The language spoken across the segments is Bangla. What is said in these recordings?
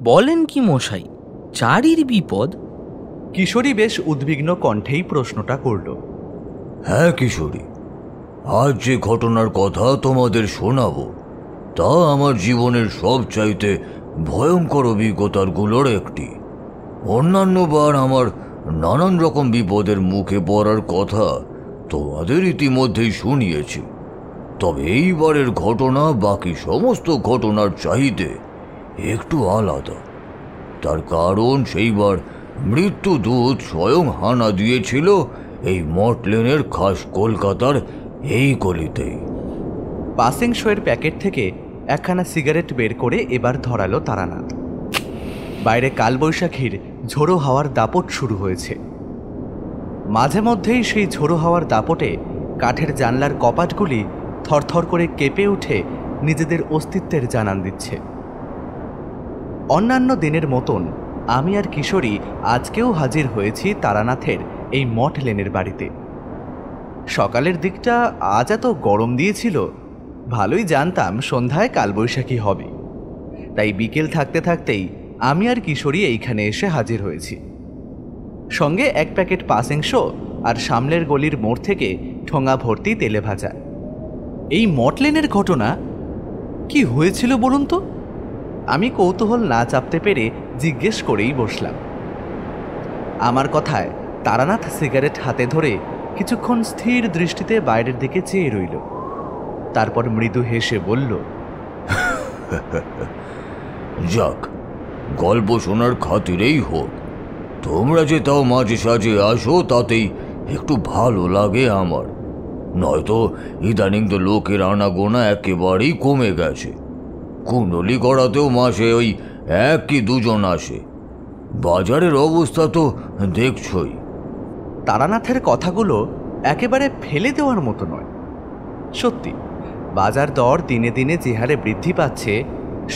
বলেন কি মশাই, চারির বিপদ? কিশোরী বেশ উদ্বিগ্ন কণ্ঠেই প্রশ্নটা করল। হ্যাঁ কিশোরী, আজ যে ঘটনার কথা তোমাদের শোনাবো তা আমার জীবনের সবচাইতে ভয়ঙ্কর অভিজ্ঞতাগুলোর একটি। অন্যান্যবার আমার নানান রকম বিপদের মুখে পড়ার কথা তোমাদের ইতিমধ্যেই শুনিয়েছি, তবে এইবারের ঘটনা বাকি সমস্ত ঘটনার চাইতে একটু আলাদা। তার কারণ সেইবার মৃত্যুদূত স্বয়ং হানা দিয়েছিল এই মঠ লেনের খাস কলকাতার এই গলিতেই। পাসিং শোয়ের প্যাকেট থেকে একখানা সিগারেট বের করে এবার ধরালো তারানাথ। বাইরে কালবৈশাখীর ঝোড়ো হাওয়ার দাপট শুরু হয়েছে। মাঝে মধ্যেই সেই ঝোড়ো হাওয়ার দাপটে কাঠের জানলার কপাটগুলি থরথর করে কেঁপে উঠে নিজেদের অস্তিত্বের জানান দিচ্ছে। অন্যান্য দিনের মতন আমি আর কিশোরী আজকেও হাজির হয়েছি তারানাথের এই মঠ লেনের বাড়িতে। সকালের দিকটা আজ এত গরম দিয়েছিল, ভালোই জানতাম সন্ধ্যায় কালবৈশাখী হবে, তাই বিকেল থাকতে থাকতেই আমি আর কিশোরী এইখানে এসে হাজির হয়েছি। সঙ্গে এক প্যাকেট পাসিং শো আর সামনের গলির মোড় থেকে ঠোঙা ভর্তি তেলে ভাজা। এই মঠ লেনের ঘটনা কি হয়েছিল বলুন তো? আমি কৌতূহল না চাপতে পেরে জিজ্ঞেস করেই বসলাম। আমার কথায় তারানাথ সিগারেট হাতে ধরে কিছুক্ষণ স্থির দৃষ্টিতে বাইরের দিকে চেয়ে রইল। তারপর মৃদু হেসে বলল, যাক, গল্প শোনার খাতিরেই হোক, তোমরা যে তাও মাঝে সাঝে আসো তাতেই একটু ভালো লাগে আমার। নয়তো ইদানিং তো লোকের আনাগোনা একেবারেই কমে গেছে। কুণ্ডলি করাতেও মাসে ওই এক কি দুজন আসে। বাজারের অবস্থা তো দেখছই। তারানাথের কথাগুলো একেবারে ফেলে দেওয়ার মতো নয়। সত্যি, বাজার দর দিনে দিনে যে হারে বৃদ্ধি পাচ্ছে,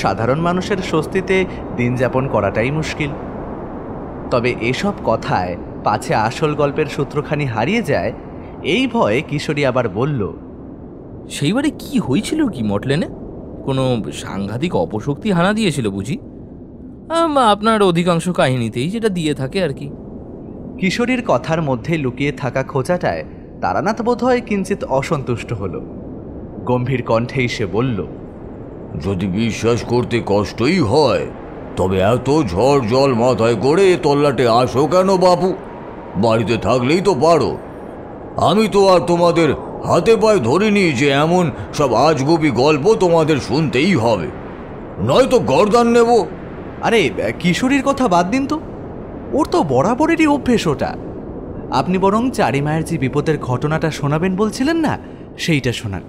সাধারণ মানুষের স্বস্তিতে দিন যাপন করাটাই মুশকিল। তবে এসব কথায় পাছে আসল গল্পের সূত্রখানি হারিয়ে যায়, এই ভয়ে কিশোরী আবার বলল, সেইবারে কি হয়েছিল কি মঠ লেনে? কোনো সাংঘাতিক অপশক্তি হানা দিয়েছিল বুঝি? আপনার অধিকাংশ কাহিনীতেই যেটা দিয়ে থাকে আর কি। কিশোরীর কথার মধ্যে লুকিয়ে থাকা খোঁচাটায় তারানাথ বোধহয় কিঞ্চিত অসন্তুষ্ট হল। গম্ভীর কণ্ঠে সে বলল, যদি বিশ্বাস করতে কষ্টই হয় তবে এত ঝড় জল মাথায় করে তল্লাটে আসো কেন বাবু? বাড়িতে থাকলেই তো পারো। আমি তো আর তোমাদের হাতে পায়ে ধরিনি যে এমন সব আজগুবি গল্প তোমাদের শুনতেই হবে, নয়তো গর্দান নেব। আরে কিশোরীর কথা বাদ দিন তো, ওর তো বরাবরেরই অভ্যেস ওটা। আপনি বরং চারি মায়ের যে বিপদের ঘটনাটা শোনাবেন বলছিলেন না, সেইটা শোনান।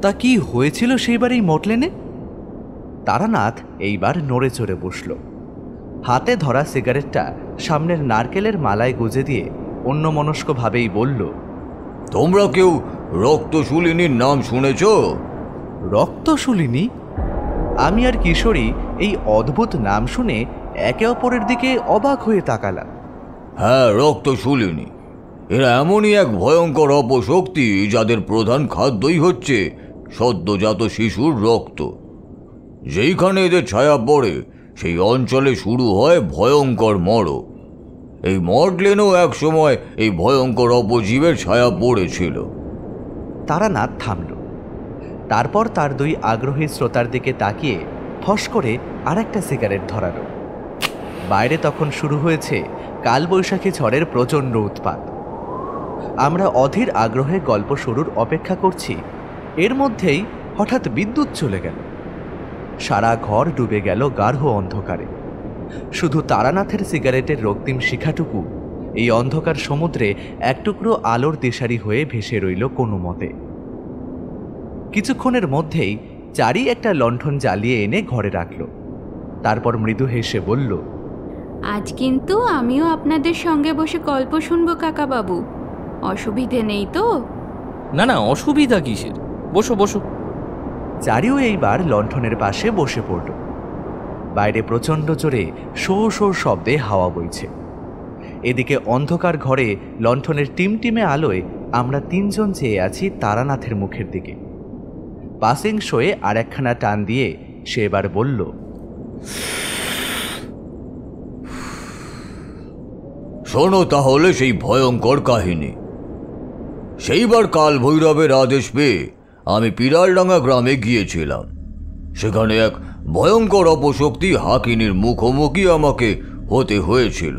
তা কি হয়েছিল সেইবার এই মঠ লেনে? তারানাথ এইবার নড়ে চড়ে বসল। হাতে ধরা সিগারেটটা সামনের নারকেলের মালায় গুজে দিয়ে অন্যমনস্কভাবেই বলল, তোমরা কেউ রক্তশুলিনীর নাম শুনেছ? রক্তশুলিনী? আমি আর কিশোরী এই অদ্ভুত নাম শুনে একে অপরের দিকে অবাক হয়ে তাকালাম। হ্যাঁ, রক্তশুলিনী। এরা এমনই এক ভয়ঙ্কর অপশক্তি যাদের প্রধান খাদ্যই হচ্ছে সদ্যজাত শিশুর রক্ত। যেইখানে এদের ছায়া পড়ে সেই অঞ্চলে শুরু হয় ভয়ঙ্কর মড়ক। এই মঠ লেনেও এক সময় এই ভয়ঙ্কর অপজীবের ছায়া পড়েছিল। তারানাথ থামল। তারপর তার দুই আগ্রহী শ্রোতার দিকে তাকিয়ে ফস করে আরেকটা সিগারেট ধরালো। বাইরে তখন শুরু হয়েছে কালবৈশাখী ঝড়ের প্রচণ্ড উৎপাত। আমরা অধীর আগ্রহে গল্প শুরুর অপেক্ষা করছি, এর মধ্যেই হঠাৎ বিদ্যুৎ চলে গেল। সারা ঘর ডুবে গেল গাঢ় অন্ধকারে। শুধু তারানাথের সিগারেটের রক্তিম শিখাটুকু এই অন্ধকার সমুদ্রে এক টুকরো আলোর দিশারি হয়ে ভেসে রইল কোনো মতে। কিছুক্ষণের মধ্যেই চারি একটা লণ্ঠন জ্বালিয়ে এনে ঘরে রাখল। তারপর মৃদু হেসে বলল, আজ কিন্তু আমিও আপনাদের সঙ্গে বসে গল্প শুনবো কাকাবাবু, অসুবিধে নেই তো? না না, অসুবিধা কিসের, বসো বসো। চারিও এইবার লণ্ঠনের পাশে বসে পড়ল। বাইরে প্রচণ্ড জোরে শো শো শব্দে হাওয়া বইছে। এদিকে অন্ধকার ঘরে লণ্ঠনের টিমটিমে আলোয় আমরা তিনজন চেয়ে আছি তারানাথের মুখের দিকে। পাসিং শোয়ে আর একখানা টান দিয়ে সে এবার বলল, শোনো তাহলে সেই ভয়ঙ্কর কাহিনী। সেইবার কাল ভৈরবের আদেশ পেয়ে আমি পিরালডাঙ্গা গ্রামে গিয়েছিলাম। সেখানে এক ভয়ঙ্কর অপশক্তি হাকিনীর মুখোমুখি আমাকে হতে হয়েছিল।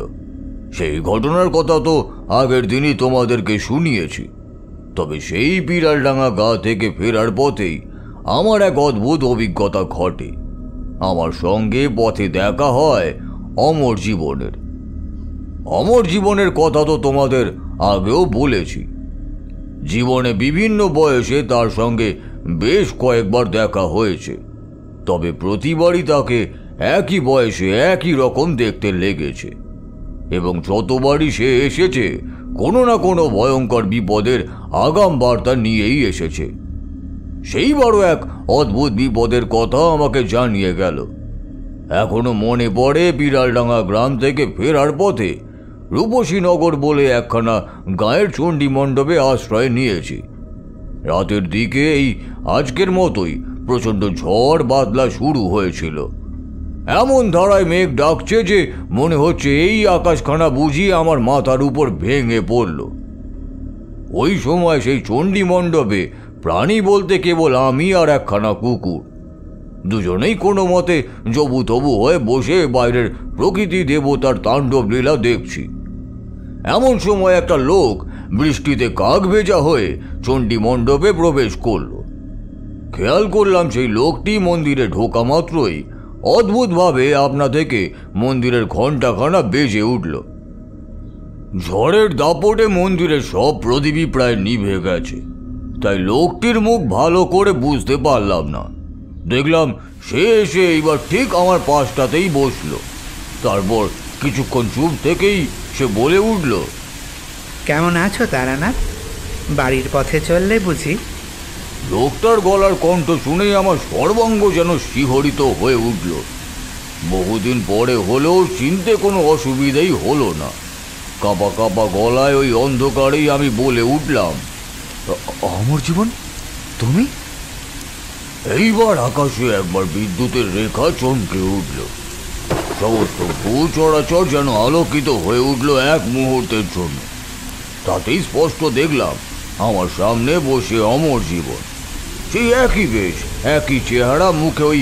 সেই ঘটনার কথা তো আগের দিনই তোমাদেরকে শুনিয়েছি। তবে সেই পিরালডাঙ্গা গা থেকে ফেরার পথেই আমার এক অদ্ভুত অভিজ্ঞতা ঘটে। আমার সঙ্গে পথে দেখা হয় অমর জীবনের। অমর জীবনের কথা তো তোমাদের আগেও বলেছি। জীবনে বিভিন্ন বয়সে তার সঙ্গে বেশ কয়েকবার দেখা হয়েছে, তবে প্রতিবারই তাকে একই বয়সে একই রকম দেখতে লেগেছে এবং যতবারই সে এসেছে কোনো না কোনো ভয়ঙ্কর বিপদের আগাম বার্তা নিয়েই এসেছে। সেইবারও এক অদ্ভুত বিপদের কথা আমাকে জানিয়ে গেল। এখনো মনে পড়ে পিরালডাঙ্গা গ্রাম থেকে ফেরার পথে রূপসীনগর বলে একখানা গায়ের চণ্ডী মণ্ডপে আশ্রয় নিয়েছি। রাতের দিকে এই আজকের মতোই প্রচণ্ড ঝড় বাদলা শুরু হয়েছিল। এমন ধারায় মেঘ ডাকছে যে মনে হচ্ছে এই আকাশখানা বুঝি আমার মাথার উপর ভেঙে পড়ল। ওই সময় সেই চণ্ডী মণ্ডপে প্রাণী বলতে কেবল আমি আর একখানা কুকুর। দুজনেই কোনো মতে জবু তবু হয়ে বসে বাইরের প্রকৃতি দেবতার তাণ্ডব লীলা দেখছি। এমন সময় একটা লোক বৃষ্টিতে কাক ভেজা হয়ে চণ্ডী মণ্ডপে প্রবেশ করল। খেয়াল করলাম সেই লোকটি মন্দিরে ঢোকা মাত্রই অদ্ভুতভাবে আপনা থেকে মন্দিরের ঘণ্টাখানা বেজে উঠল। ঝড়ের দাপটে মন্দিরের সব প্রদীপই প্রায় নিভে গেছে, তাই লোকটির মুখ ভালো করে বুঝতে পারলাম না। দেখলাম সে এসে এইবার ঠিক আমার পাশটাতেই বসলো। তারপর কিছুক্ষণ চুপ থেকেই সে বলে উঠল, কেমন আছো তারানাথ? বাড়ির পথে চললে বুঝি? লোকটার গলার কণ্ঠ শুনেই আমার সর্বাঙ্গ যেন শিহরিত হয়ে উঠল। বহুদিন পরে হলেও চিনতে কোনো অসুবিধাই হলো না। কাঁপা কাঁপা গলায় ওই অন্ধকারেই আমি বলে উঠলাম, অমর জীবন, তুমি? এইবার আকাশে একবার বিদ্যুতের রেখা চমকে উঠল। সমস্ত ভূ চরাচর যেন আলোকিত হয়ে উঠল এক মুহূর্তের জন্য। তাতেই স্পষ্ট দেখলাম আমার সামনে বসে অমর জীবন। সেই একই বেশ, একই চেহারা, মুখে ওই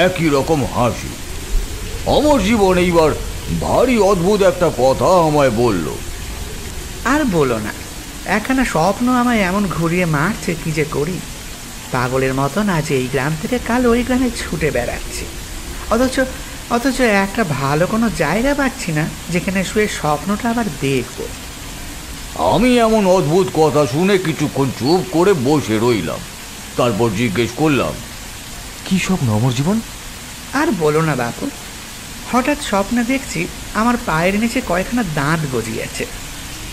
একই রকম হাসি। অমর জীবন এইবার ভারী অদ্ভুত একটা কথা আমায় বলল। আর বলো না, একখানা স্বপ্ন আমায় এমন ঘুরিয়ে মারছে কি যে করি। পাগলের মতন আজ এই গ্রাম থেকে কাল ওই গ্রামে ছুটে বেড়াচ্ছি, অথচ একটা ভালো কোনো জায়গা পাচ্ছি না যেখানে শুয়ে স্বপ্নটা আবার দেখব। আমি এমন অদ্ভুত কথা শুনে কিছুক্ষণ চুপ করে বসে রইলাম। তারপর জিজ্ঞেস করলাম, কি স্বপ্ন অমর জীবন? আর বলো না বাপু, হঠাৎ স্বপ্নে দেখছি আমার পায়ের নিচে কয়েকখানা দাঁত গজিয়েছে।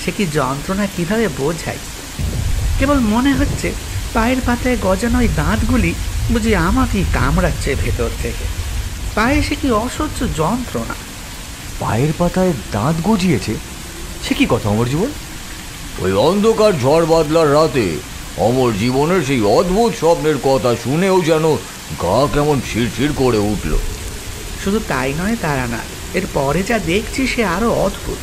সে কি যন্ত্রণা কিভাবে বোঝাই। কেবল মনে হচ্ছে পায়ের পাতায় গজানো ওই দাঁতগুলি বুঝি আমাকেই কামড়াচ্ছে ভেতর থেকে। পায়ে সে কি অসহ্য যন্ত্রণা। পায়ের পাতায় দাঁত গজিয়েছে? সে কি কথা অমর জীবন? ওই অন্ধকার ঝড় বাদলার রাতে অমর জীবনের সেই অদ্ভুত স্বপ্নের কথা শুনেও যেন গা কেমন ছিড়ছিড় করে উঠল। শুধু তাই নয় তারানাথ, এর পরে যা দেখছি সে আরো অদ্ভুত।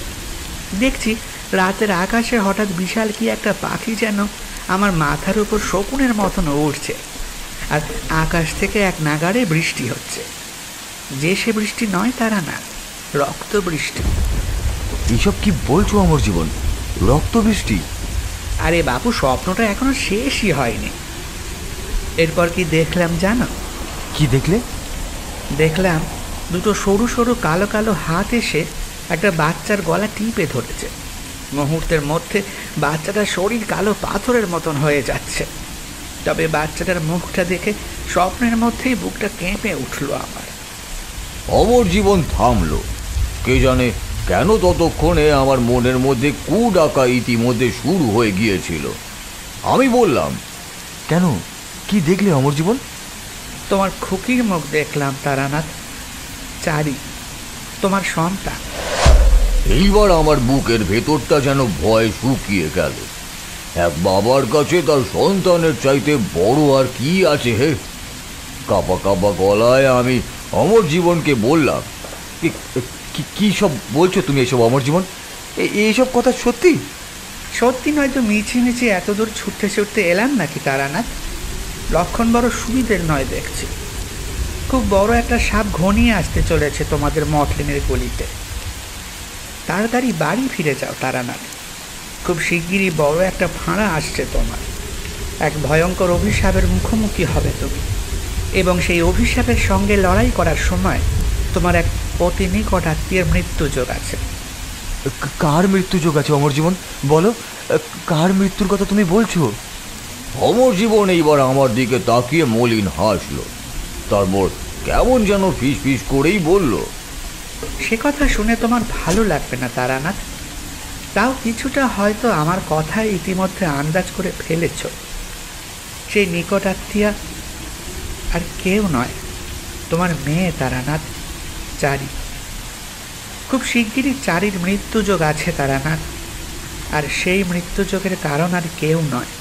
দেখছি রাতের আকাশে হঠাৎ বিশাল কি একটা পাখি যেন আমার মাথার উপর শকুনের মতন উড়ছে, আর আকাশ থেকে এক নাগাড়ে বৃষ্টি হচ্ছে। যে সে বৃষ্টি নয় তারানাথ, রক্ত বৃষ্টি। এইসব কি বলছো অমর জীবন? রক্ত বৃষ্টি? আরে বাপু, স্বপ্নটা এখনো শেষই হয়নি। এরপর কি দেখলাম জানো? কি দেখলে? দেখলাম দুটো সরু সরু কালো কালো হাত এসে একটা বাচ্চার গলা টিপে ধরেছে। মুহূর্তের মধ্যে বাচ্চাটার শরীর কালো পাথরের মতন হয়ে যাচ্ছে। তবে বাচ্চাটার মুখটা দেখে স্বপ্নের মধ্যেই বুকটা কেঁপে উঠল আমার। অমর জীবন থামল। কে জানে কেন ততক্ষণে আমার মনের মধ্যে কু ডাকা ইতিমধ্যে শুরু হয়ে গিয়েছিল। আমি বললাম, কেন, কি দেখলে অমর জীবন? তোমার খুকির মুখ দেখলাম তারানাথ, চারি, তোমার সন্তান। এইবার আমার বুকের ভেতরটা যেন ভয় শুকিয়ে গেল। এক বাবার কাছে তার সন্তানের চাইতে বড় আর কি আছে হে? কাঁপা কাঁপা গলায় আমি অমর জীবনকে বললাম, কি সব বলছো তুমি এসব অমর জীবন? এইসব কথা সত্যি? সত্যি নয়তো মিছি মিছি এত দূর ছুটতে ছুটতে এলাম নাকি তারানাথ? লক্ষণ বড় সুবিধের নয় দেখছি। খুব বড় একটা সাপ ঘনিয়ে আসতে চলেছে তোমাদের মটলেনের গলিতে। তাড়াতাড়ি বাড়ি ফিরে যাও তারানাথ। খুব শিগগিরই বড় একটা ফাঁড়া আসছে তোমার। এক ভয়ঙ্কর অভিশাপের মুখোমুখি হবে তুমি, এবং সেই অভিশাপের সঙ্গে লড়াই করার সময় তোমার এক অতি নিকট আত্মীয়ের মৃত্যুযোগ আছে। কার মৃত্যুযোগ আছে অমর জীবন? বলো, কার মৃত্যুর কথা তুমি বলছো? অমর জীবন এইবার আমার দিকে তাকিয়ে মলিন হাসলো, তারপর কেমন যেন ফিস ফিস করেই বলল, সে কথা শুনে তোমার ভালো লাগবে না তারানাথ, তাও কিছুটা হয়তো আমার কথায় ইতিমধ্যে আন্দাজ করে ফেলেছ। সেই নিকট আত্মীয়া আর কেউ নয়, তোমার মেয়ে তারানাথ, চারি। খুব শিগগিরই চারির মৃত্যুযোগ আছে তারানাথ, আর সেই মৃত্যুযোগের কারণ আর কেউ নয়,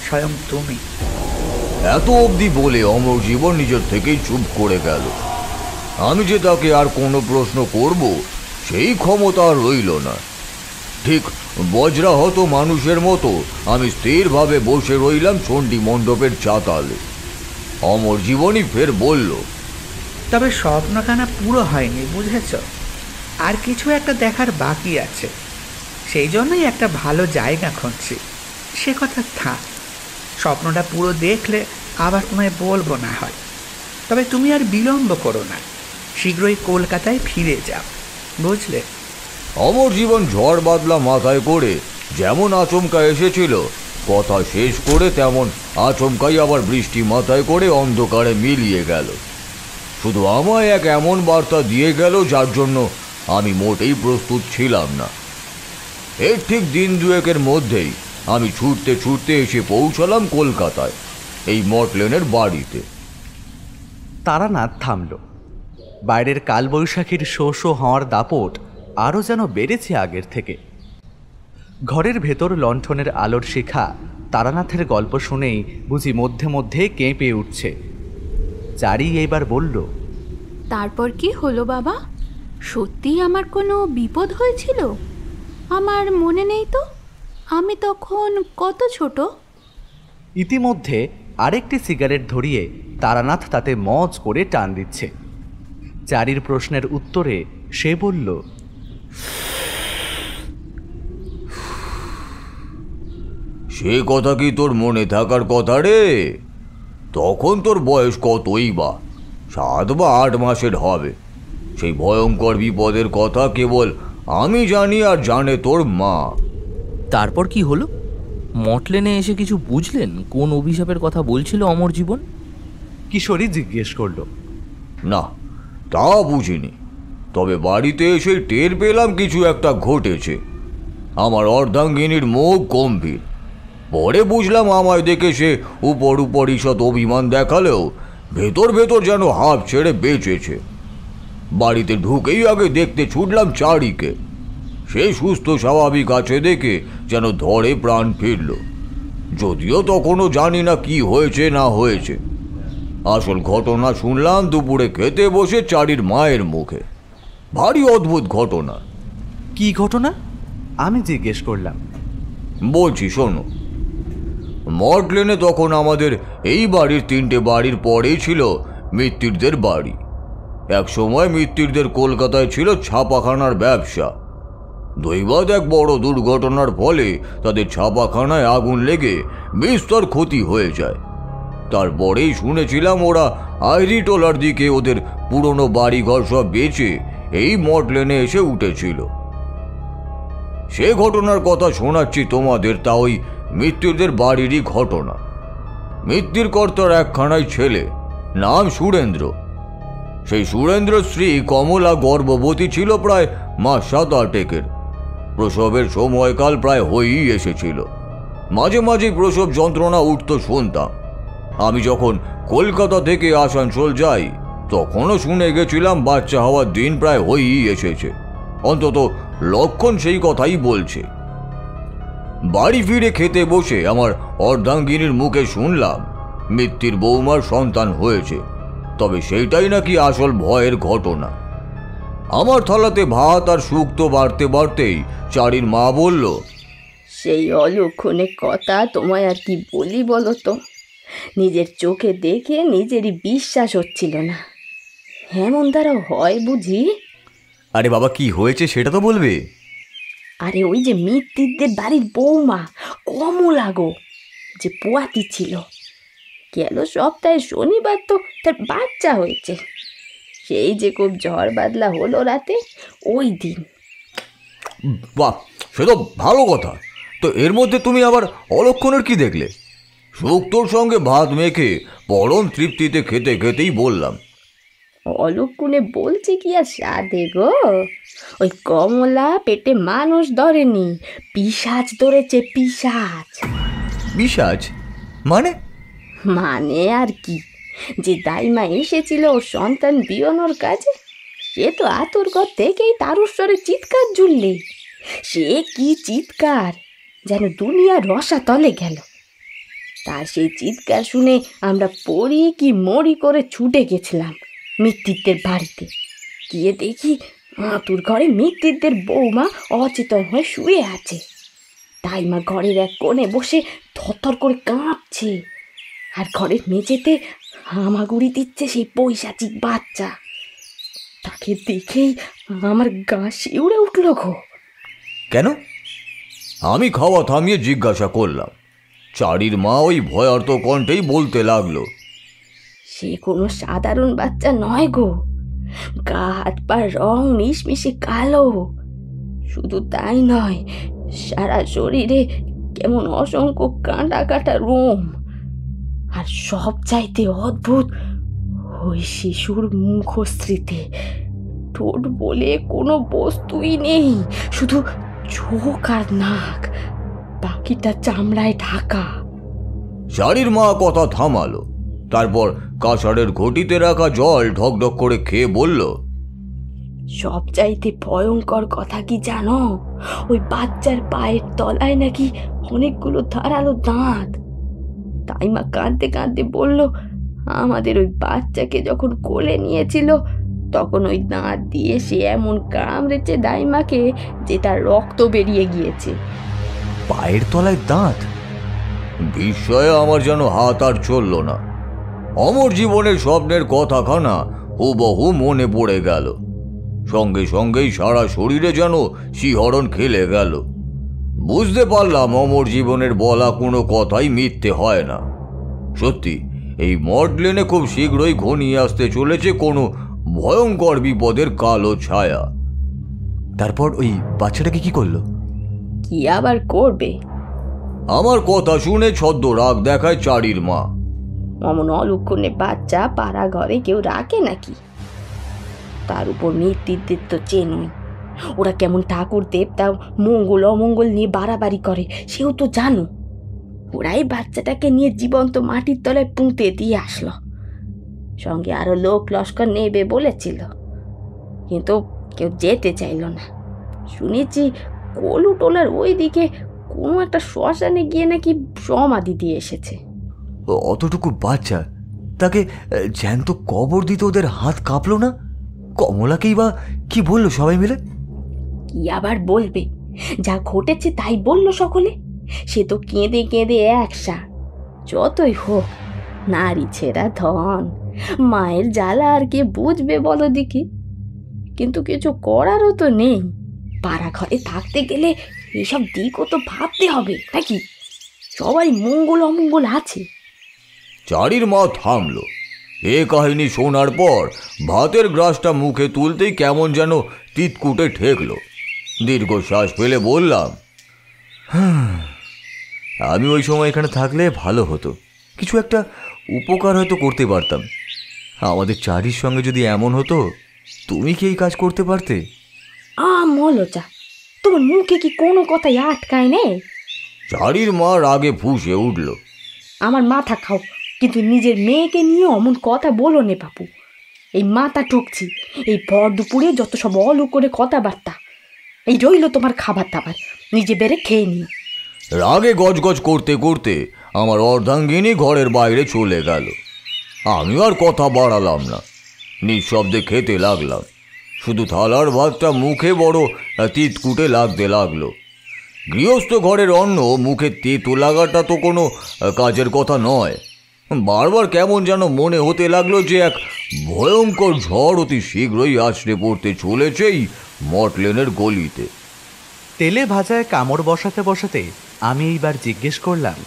স্বয়ং তুমি। এত অবধি বলে অমর জীবন নিজের থেকেই চুপ করে গেল। আমি যে তাকে আর কোনো প্রশ্ন করব সেই ক্ষমতা আর রইল না। ঠিক বজ্রাহত মানুষের মতো আমি স্থিরভাবে বসে রইলাম চণ্ডী মণ্ডপের চাতালে। অমর জীবনই ফের বলল, তবে স্বপ্নখানা পুরো হয়নি, বুঝেছ? আর কিছু একটা দেখার বাকি আছে, সেই জন্যই একটা ভালো জায়গা খুঁজছি। সে কথা থাক, স্বপ্নটা পুরো দেখলে আবার তোমায় বলবো না হয়। তবে তুমি আর বিলম্ব করো না, শীঘ্রই কলকাতায় ফিরে যাও, বুঝলে? অমর জীবন ঝড় বাদলা মাথায় করে যেমন আচমকা এসেছিল, কথা শেষ করে তেমন আচমকাই আবার বৃষ্টি মাথায় করে অন্ধকারে মিলিয়ে গেল। শুধু আমায় এক এমন বার্তা দিয়ে গেল যার জন্য আমি মোটেই প্রস্তুত ছিলাম না। এর ঠিক দিন দুয়েকের মধ্যেই আমি ছুটতে ছুটতে এসে পৌঁছালাম কলকাতায়, এই মটলেনের বাড়িতে। তারানাথ থামল। বাইরের কালবৈশাখীর শো শো হওয়ার দাপট আরও যেন বেড়েছে আগের থেকে। ঘরের ভেতর লণ্ঠনের আলোর শিখা তারানাথের গল্প শুনেই বুঝি মধ্যে মধ্যে কেঁপে উঠছে। চারি এইবার বলল, তারপর কি হলো বাবা? সত্যিই আমার কোনো বিপদ হয়েছিল? আমার মনে নেই তো, আমি তখন কত ছোট। ইতিমধ্যে আরেকটি সিগারেট ধরিয়ে তারানাথ তাতে মজ করে টান দিচ্ছে। চারির প্রশ্নের উত্তরে সে বলল, সে কথা কি তোর মনে থাকার কথা রে? তখন তোর বয়স কতই বা, 7 বা 8 মাসের হবে। সেই ভয়ঙ্কর বিপদের কথা কেবল আমি জানি আর জানে তোর মা। তারপর কি হলো? মটলেনে এসে কিছু বুঝলেন কোন অভিশাপের কথা বলছিল অমর জীবন? কিশোরী জিজ্ঞেস করল। না, তা বুঝিনি, তবে বাড়িতে এসে টের পেলাম কিছু একটা ঘটেছে। আমার অর্ধাঙ্গিনীর মুখ গম্ভীর। পরে বুঝলাম আমায় দেখে সে উপর উপর ঈষৎ অভিমান দেখালেও ভেতর ভেতর যেন হাঁপ ছেড়ে বেঁচেছে। বাড়িতে ঢুকেই আগে দেখতে ছুটলাম চারিকে। সে সুস্থ স্বাভাবিক আছে দেখে যেন ধরে প্রাণ ফিরল। যদিও তখনও জানি না কি হয়েছে না হয়েছে। আসল ঘটনা শুনলাম দুপুরে খেতে বসে চারির মায়ের মুখে। ভারী অদ্ভুত ঘটনা। কি ঘটনা? আমি জিজ্ঞেস করলাম। বলছি শোনো। মটলেনে তখন আমাদের এই বাড়ির 3টে বাড়ির পরেই ছিল মিত্তিরদের বাড়ি। এক সময় মিত্তিরদের কলকাতায় ছিল ছাপাখানার ব্যবসা। দৈবাৎ এক বড় দুর্ঘটনার ফলে তাদের ছাপাখানায় আগুন লেগে বিস্তর ক্ষতি হয়ে যায়। তারপরেই শুনেছিলাম ওরা আইরি টোলার দিকে ওদের পুরনো বাড়িঘর সব বেচে এই মটলেনে এসে উঠেছিল। সে ঘটনার কথা শোনাচ্ছি তোমাদের, তা ওই মিত্তিরদের বাড়িরই ঘটনা। মিত্তির কর্তার একখানাই ছেলে, নাম সুরেন্দ্র। সেই সুরেন্দ্র স্ত্রী কমলা গর্ভবতী ছিল প্রায় মাস 7-8 প্রসবের সময়কাল প্রায় হয়েই এসেছিল। মাঝে মাঝে প্রসব যন্ত্রণা উঠত শুনতাম। আমি যখন কলকাতা থেকে আসানসোল যাই তখনও শুনে গেছিলাম বাচ্চা হওয়ার দিন প্রায় হয়েই এসেছে। অন্তত লক্ষণ সেই কথাই বলছে। বাড়ি ফিরে খেতে বসে আমার অর্ধাঙ্গিনীর মুখে শুনলাম মিত্তির বৌমার সন্তান হয়েছে। তবে সেইটাই নাকি আসল ভয়ের ঘটনা। আমার থালাতে ভাত আর শুক্তো বাড়তে বাড়তেই চারির মা বলল, সেই অলক্ষণে কথা তোমায় আর কি বলি বলো তো। নিজের চোখে দেখে নিজেরই বিশ্বাস হচ্ছিল না। এমন দ্বারা হয় বুঝি? আরে বাবা, কি হয়েছে সেটা তো বলবে। আরে ওই যে মিত্তিরদের বাড়ির বৌমা কমলা গো, যে পোয়াতি ছিল, গেল সপ্তাহে শনিবার তো তার বাচ্চা হয়েছে। সেই যে খুব ঝড় বাদলা হলো রাতে, ওই দিন। বাহ, সে তো ভালো কথা। তো এর মধ্যে তুমি আবার অলক্ষণের কি দেখলে? শুক্তোর সঙ্গে ভাত মেখে পরম তৃপ্তিতে খেতে খেতেই বললাম, অলক্ষণে বলছে কি আর সাধে গো, ওই কমলা পেটে মানুষ ধরেনি, পিশাচ ধরেছে, পিশাচ। পিশাচ মানে? মানে আর কি, যে দাইমা এসেছিল ওর সন্তান বিয়নোর কাজে, সে তো আতুর ঘর থেকেই তারস্বরে চিৎকার জুড়লে। সে কি চিৎকার, যেন দুনিয়া রসাতলে গেল। তার সেই চিৎকার শুনে আমরা পড়ি কি মরি করে ছুটে গেছিলাম মিত্তিরদের বাড়িতে। গিয়ে দেখি আতুর ঘরে মিত্তিরদের বৌমা অচেতন হয়ে শুয়ে আছে। দাইমা ঘরের এক কোণে বসে থরথর করে কাঁপছে, আর ঘরের মেঝেতে হামাগুড়ি দিচ্ছে সেই পৈশাচিক বাচ্চা। তাকে দেখেই আমার গা শিউরে উঠল গো। কেন? আমি খাওয়া থামিয়ে জিজ্ঞাসা করলাম। চারির মা ওই ভয়ার্ত কণ্ঠেই বলতে লাগলো, সে কোনো সাধারণ বাচ্চা নয় গো, গা হাত পা রং মিশমিশে কালো। শুধু তাই নয়, সারা শরীরে কেমন অসংখ্য কাঁটা কাটা রোম। আর সব চাইতে অদ্ভুত, ওই শিশুর মুখশ্রীতে ঠোঁট বলে কোনো বস্তুই নেই, শুধু চোখ আর নাক, বাকিটা চামড়ায় ঢাকা। চারির মা কথা থামালো, তারপর কাঁসারের ঘটিতে রাখা জল ঢকঢক করে খেয়ে বলল, সবচাইতে ভয়ঙ্কর কথা কি জানো? ওই বাচ্চার পায়ের তলায় নাকি অনেকগুলো ধারালো দাঁত। তাই মা কাঁদতে কাঁদতে বলল, আমাদের ওই বাচ্চাকে যখন কোলে নিয়েছিল তখন ওই দাঁত দিয়ে সে এমন কামড়েছে দাইমাকে যে তার রক্ত বেরিয়ে গিয়েছে। পায়ের তলায় দাঁত? বিস্ময়ে আমার যেন হাত আর চলল না। অমর জীবনের স্বপ্নের কথাখানা হুবহু মনে পড়ে গেল। সঙ্গে সঙ্গেই সারা শরীরে যেন শিহরণ খেলে গেল। বুঝতে পারলাম অমর জীবনের বলা কোনো কথাই মিথ্যে হয় না। সত্যি এই মডলেনে খুব শীঘ্রই ঘনিয়ে আসতে চলেছে কোনো ভয়ঙ্কর বিপদের কালো ছায়া। তারপর ওই বাচ্চাটাকে কি করলো? কি আবার করবে? আমার কথা শুনে ছদ্ম রাগ দেখায় চারির মা। অমন অলক্ষণে বাচ্চা পাড়া ঘরে কেউ রাখে নাকি? তার উপর মিত্তিরদের তো চেনই, ওরা কেমন ঠাকুর দেবতা মঙ্গল অমঙ্গল নিয়ে বাড়াবাড়ি করে, সেও তো জানো। ওরাই বাচ্চাটাকে নিয়ে জীবন্ত মাটির তলায় পুঁতে দিয়ে আসলো। সঙ্গে আরো লোক লস্কর নেবে বলেছিল, কিন্তু কেউ যেতে চাইল না। শুনেছি কলুটোলার ওই দিকে কোনো একটা শ্মশানে গিয়ে নাকি সমাধি দিয়ে এসেছে। অতটুকু বাচ্চা, তাকে জ্যান্ত কবর দিতে ওদের হাত কাঁপলো না? কমলাকেই বা কি বললো সবাই মিলে? কি আবার বলবে, যা ঘটেছে তাই বলল সকলে। সে তো কেঁদে কেঁদে একসা। যতই হোক, নারী ছেঁড়া ধন, মায়ের জ্বালা আর কে বুঝবে বলো দেখি। কিন্তু কিছু করারও তো নেই। পাড়া ঘরে থাকতে গেলে এসব দিকও তো ভাবতে হবে নাকি? সবাই মঙ্গল অমঙ্গল আছে। চারির মা থামলো। এ কাহিনী শোনার পর ভাতের গ্রাসটা মুখে তুলতেই কেমন যেন তিতকুটে ঠেকলো। দীর্ঘশ্বাস ফেলে বললাম, আমি ওই সময় এখানে থাকলে ভালো হতো, কিছু একটা উপকার হয়তো করতে পারতাম। আমাদের চারির সঙ্গে যদি এমন হতো, তুমি কি এই কাজ করতে পারতে? মলচা, তোমার মুখে কি কোনো কথাই আটকায় নেই? চারির মা রাগে ফুঁসে উঠল। আমার মাথা খাও, কিন্তু নিজের মেয়েকে নিয়ে অমন কথা বলো নে বাপু। এই মাথা ঠুকছি, এই ভর দুপুরে যত সব অলু করে কথাবার্তা। এই রইল তোমার খাবার দাবার, নিজে বেড়ে খেয়ে নিও। রাগে গজগজ করতে করতে আমার অর্ধাঙ্গিনী ঘরের বাইরে চলে গেল। আমি আর কথা বাড়ালাম না, নিঃশব্দে খেতে লাগলাম। শুধু থালার ভাতটা মুখে বড় তিতকুটে লাগতে লাগলো। গৃহস্থ ঘরের অন্ন মুখে তেতো লাগাটা তো কোনো কাজের কথা নয়। বারবার কেমন যেন মনে হতে লাগলো যে এক ভয়ঙ্কর ঝড় অতি শীঘ্রই আছড়ে পড়তে চলেছে এই মটলেনের গলিতে। তেলে ভাজায় কামড় বসাতে বসাতে আমি এইবার জিজ্ঞেস করলাম,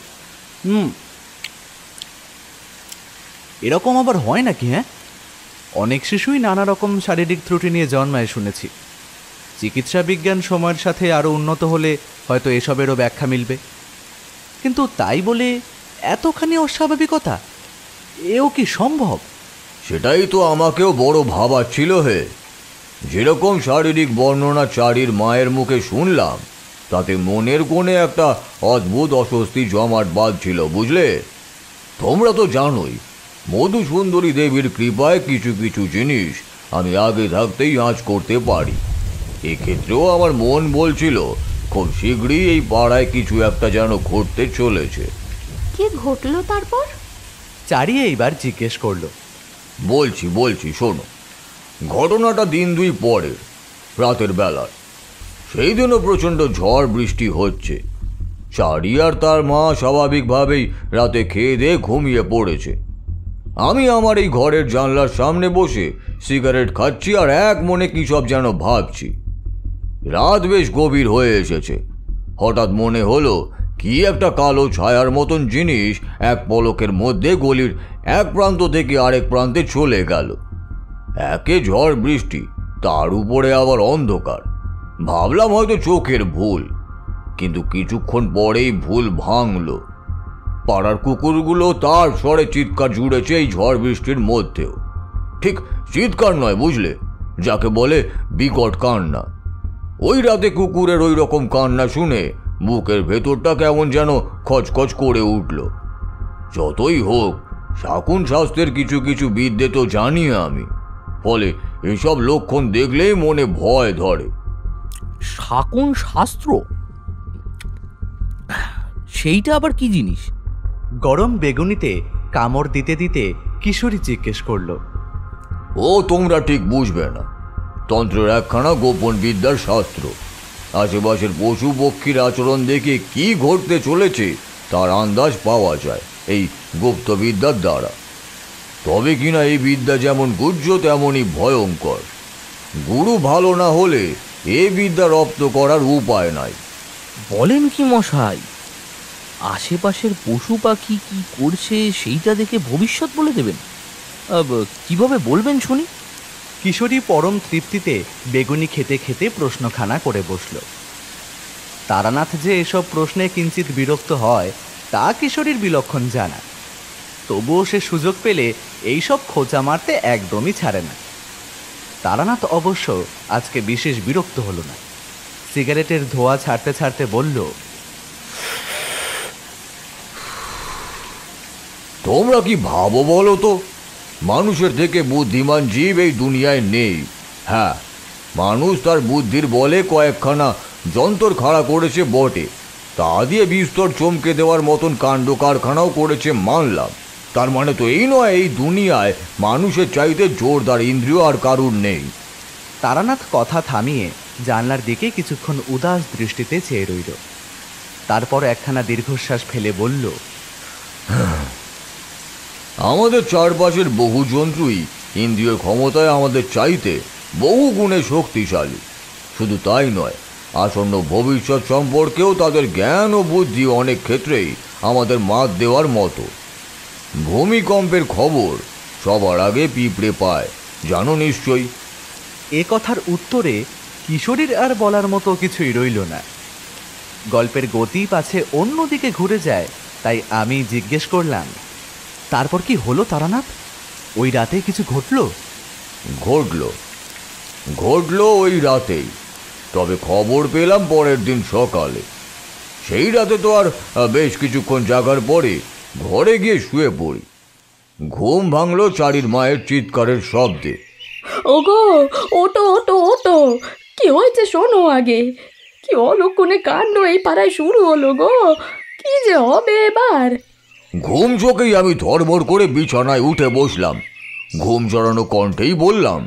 এরকম আবার হয় নাকি? হ্যাঁ, অনেক শিশুই নানা রকম শারীরিক ত্রুটি নিয়ে জন্মায় শুনেছি। চিকিৎসা বিজ্ঞান সময়ের সাথে আরও উন্নত হলে হয়তো এসবেরও ব্যাখ্যা মিলবে, কিন্তু তাই বলে এতখানি অস্বাভাবিকতা, এও কি সম্ভব? সেটাই তো আমাকেও বড় ভাবাচ্ছিল হে। যেরকম শারীরিক বর্ণনা চারির মায়ের মুখে শুনলাম, তাতে মনের কোণে একটা অদ্ভুত অস্বস্তি জমাট বাঁধছিল, বুঝলে? তোমরা তো জানোই, মধুসুন্দরী দেবীর কৃপায় কিছু কিছু জিনিস আমি আগে থাকতেই আঁচ করতে পারি। এক্ষেত্রেও আমার মন বলছিল খুব শীঘ্রই এই পাড়ায় কিছু একটা যেন ঘটতে চলেছে। কি ঘটলো তারপর? চারি এইবার জিজ্ঞেস করলো। বলছি শোনো। ঘটনাটা দিন দুই পরে, রাতের বেলার। সেই দিনও প্রচণ্ড ঝড় বৃষ্টি হচ্ছে। চারি আর তার মা স্বাভাবিকভাবেই রাতে খেয়ে দিয়ে ঘুমিয়ে পড়েছে। আমি আমার এই ঘরের জানলার সামনে বসে সিগারেট খাচ্ছি আর এক মনে কী সব যেন ভাবছি। রাত বেশ গভীর হয়ে এসেছে। হঠাৎ মনে হলো কি একটা কালো ছায়ার মতন জিনিস এক পলকের মধ্যে গলির এক প্রান্ত থেকে আরেক প্রান্তে চলে গেল। একে ঝড় বৃষ্টি, তার উপরে আবার অন্ধকার। ভাবলাম হয়তো চোখের ভুল, কিন্তু কিছুক্ষণ পরেই ভুল ভাঙল। পাড়ার কুকুরগুলো তার স্বরে চিৎকার জুড়েছে এই ঝড় বৃষ্টির মধ্যেও। ঠিক চিৎকার নয়, বুঝলে, যাকে বলে বিকট কান্না। ওই রাতে কুকুরের ওই রকম কান্না শুনে বুকের ভেতরটা কেমন যেন খচখচ করে উঠল। যতই হোক, শাকুন শাস্ত্রের কিছু কিছু বিদ্যে তো জানি আমি, ফলে এসব লক্ষণ দেখলেই মনে ভয় ধরে। শাকুন শাস্ত্র? সেইটা আবার কি জিনিস? গরম বেগুনিতে কামড় দিতে দিতে কিশোরী জিজ্ঞেস করলো। ও তোমরা ঠিক বুঝবে না। তন্ত্রের একখানা গোপন বিদ্যার শাস্ত্র। আশেপাশের পশু পক্ষীর আচরণ দেখে কি ঘটতে চলেছে তার আন্দাজ পাওয়া যায় এই গুপ্ত বিদ্যার দ্বারা। তবে কিনা এই বিদ্যা যেমন গুহ্য তেমনই ভয়ঙ্কর। গুরু ভালো না হলে এ বিদ্যা রপ্ত করার উপায় নাই। বলেন কি মশাই? আশেপাশের পশু পাখি কি করছে সেইটা দেখে ভবিষ্যৎ বলে দেবেন? কিভাবে বলবেন শুনি? কিশোরী পরম তৃপ্তিতে বেগুনি খেতে খেতে প্রশ্নখানা করে বসল। তারানাথ যে এসব প্রশ্নে কিঞ্চিত বিরক্ত হয় তা কিশোরীর বিলক্ষণ জানা, তবুও সে সুযোগ পেলে এইসব খোঁচা মারতে একদমই ছাড়ে না। তারানাথ অবশ্য আজকে বিশেষ বিরক্ত হলো না। সিগারেটের ধোঁয়া ছাড়তে ছাড়তে বলল, তোমরা কি ভাবো বলো তো? মানুষের থেকে বুদ্ধিমান জীব এই দুনিয়ায় নেই। হ্যাঁ, মানুষ তার বুদ্ধির বলে কয়েকখানা যন্ত্র খাড়া করেছে বটে, তা দিয়ে বিস্তর চমকে দেওয়ার মতন কাণ্ড কারখানাও করেছে মানলাম। তার মানে তো এই নয় এই দুনিয়ায় মানুষের চাইতে জোরদার ইন্দ্রিয় আর কারুর নেই। তারানাথ কথা থামিয়ে জানলার দিকে কিছুক্ষণ উদাস দৃষ্টিতে চেয়ে রইল। তারপর একখানা দীর্ঘশ্বাস ফেলে বলল, আমাদের চারপাশের বহু জন্তুই ইন্দ্রিয় ক্ষমতায় আমাদের চাইতে বহু গুণে শক্তিশালী। শুধু তাই নয়, আসন্ন ভবিষ্যৎ সম্পর্কেও তাদের জ্ঞান ও বুদ্ধি অনেক ক্ষেত্রেই আমাদের মাত দেওয়ার মতো। ভূমিকম্পের খবর সবার আগে পিঁপড়ে পায়, জানো নিশ্চয়ই। এ কথার উত্তরে কিশোরীর আর বলার মতো কিছুই রইল না। গল্পের গতি পাছে অন্যদিকে ঘুরে যায়, তাই আমি জিজ্ঞেস করলাম, তারপর কি হলো তারানাথ? ওই রাতে কিছু ঘটলো? ঘটলো ওই রাতেই, তবে খবর পেলাম পরের দিন সকালে। সেই রাতে তো আর বেশ কিছুক্ষণ জাগার পরে ঘরে গিয়ে শুয়ে পড়ি। ঘুম ভাঙলো চারির মায়ের চিৎকারের শব্দে। ওগো, ওটো ওটো ওটো, কি হয়েছে শোনো আগে। কি অলক্ষণে কাণ্ড এই পাড়ায় শুরু হলো গো, কি যে হবে এবার। ঘুম চোখেই আমি ধড়মড় করে বিছানায় উঠে বসলাম। ঘুম জড়ানো কণ্ঠেই বললাম,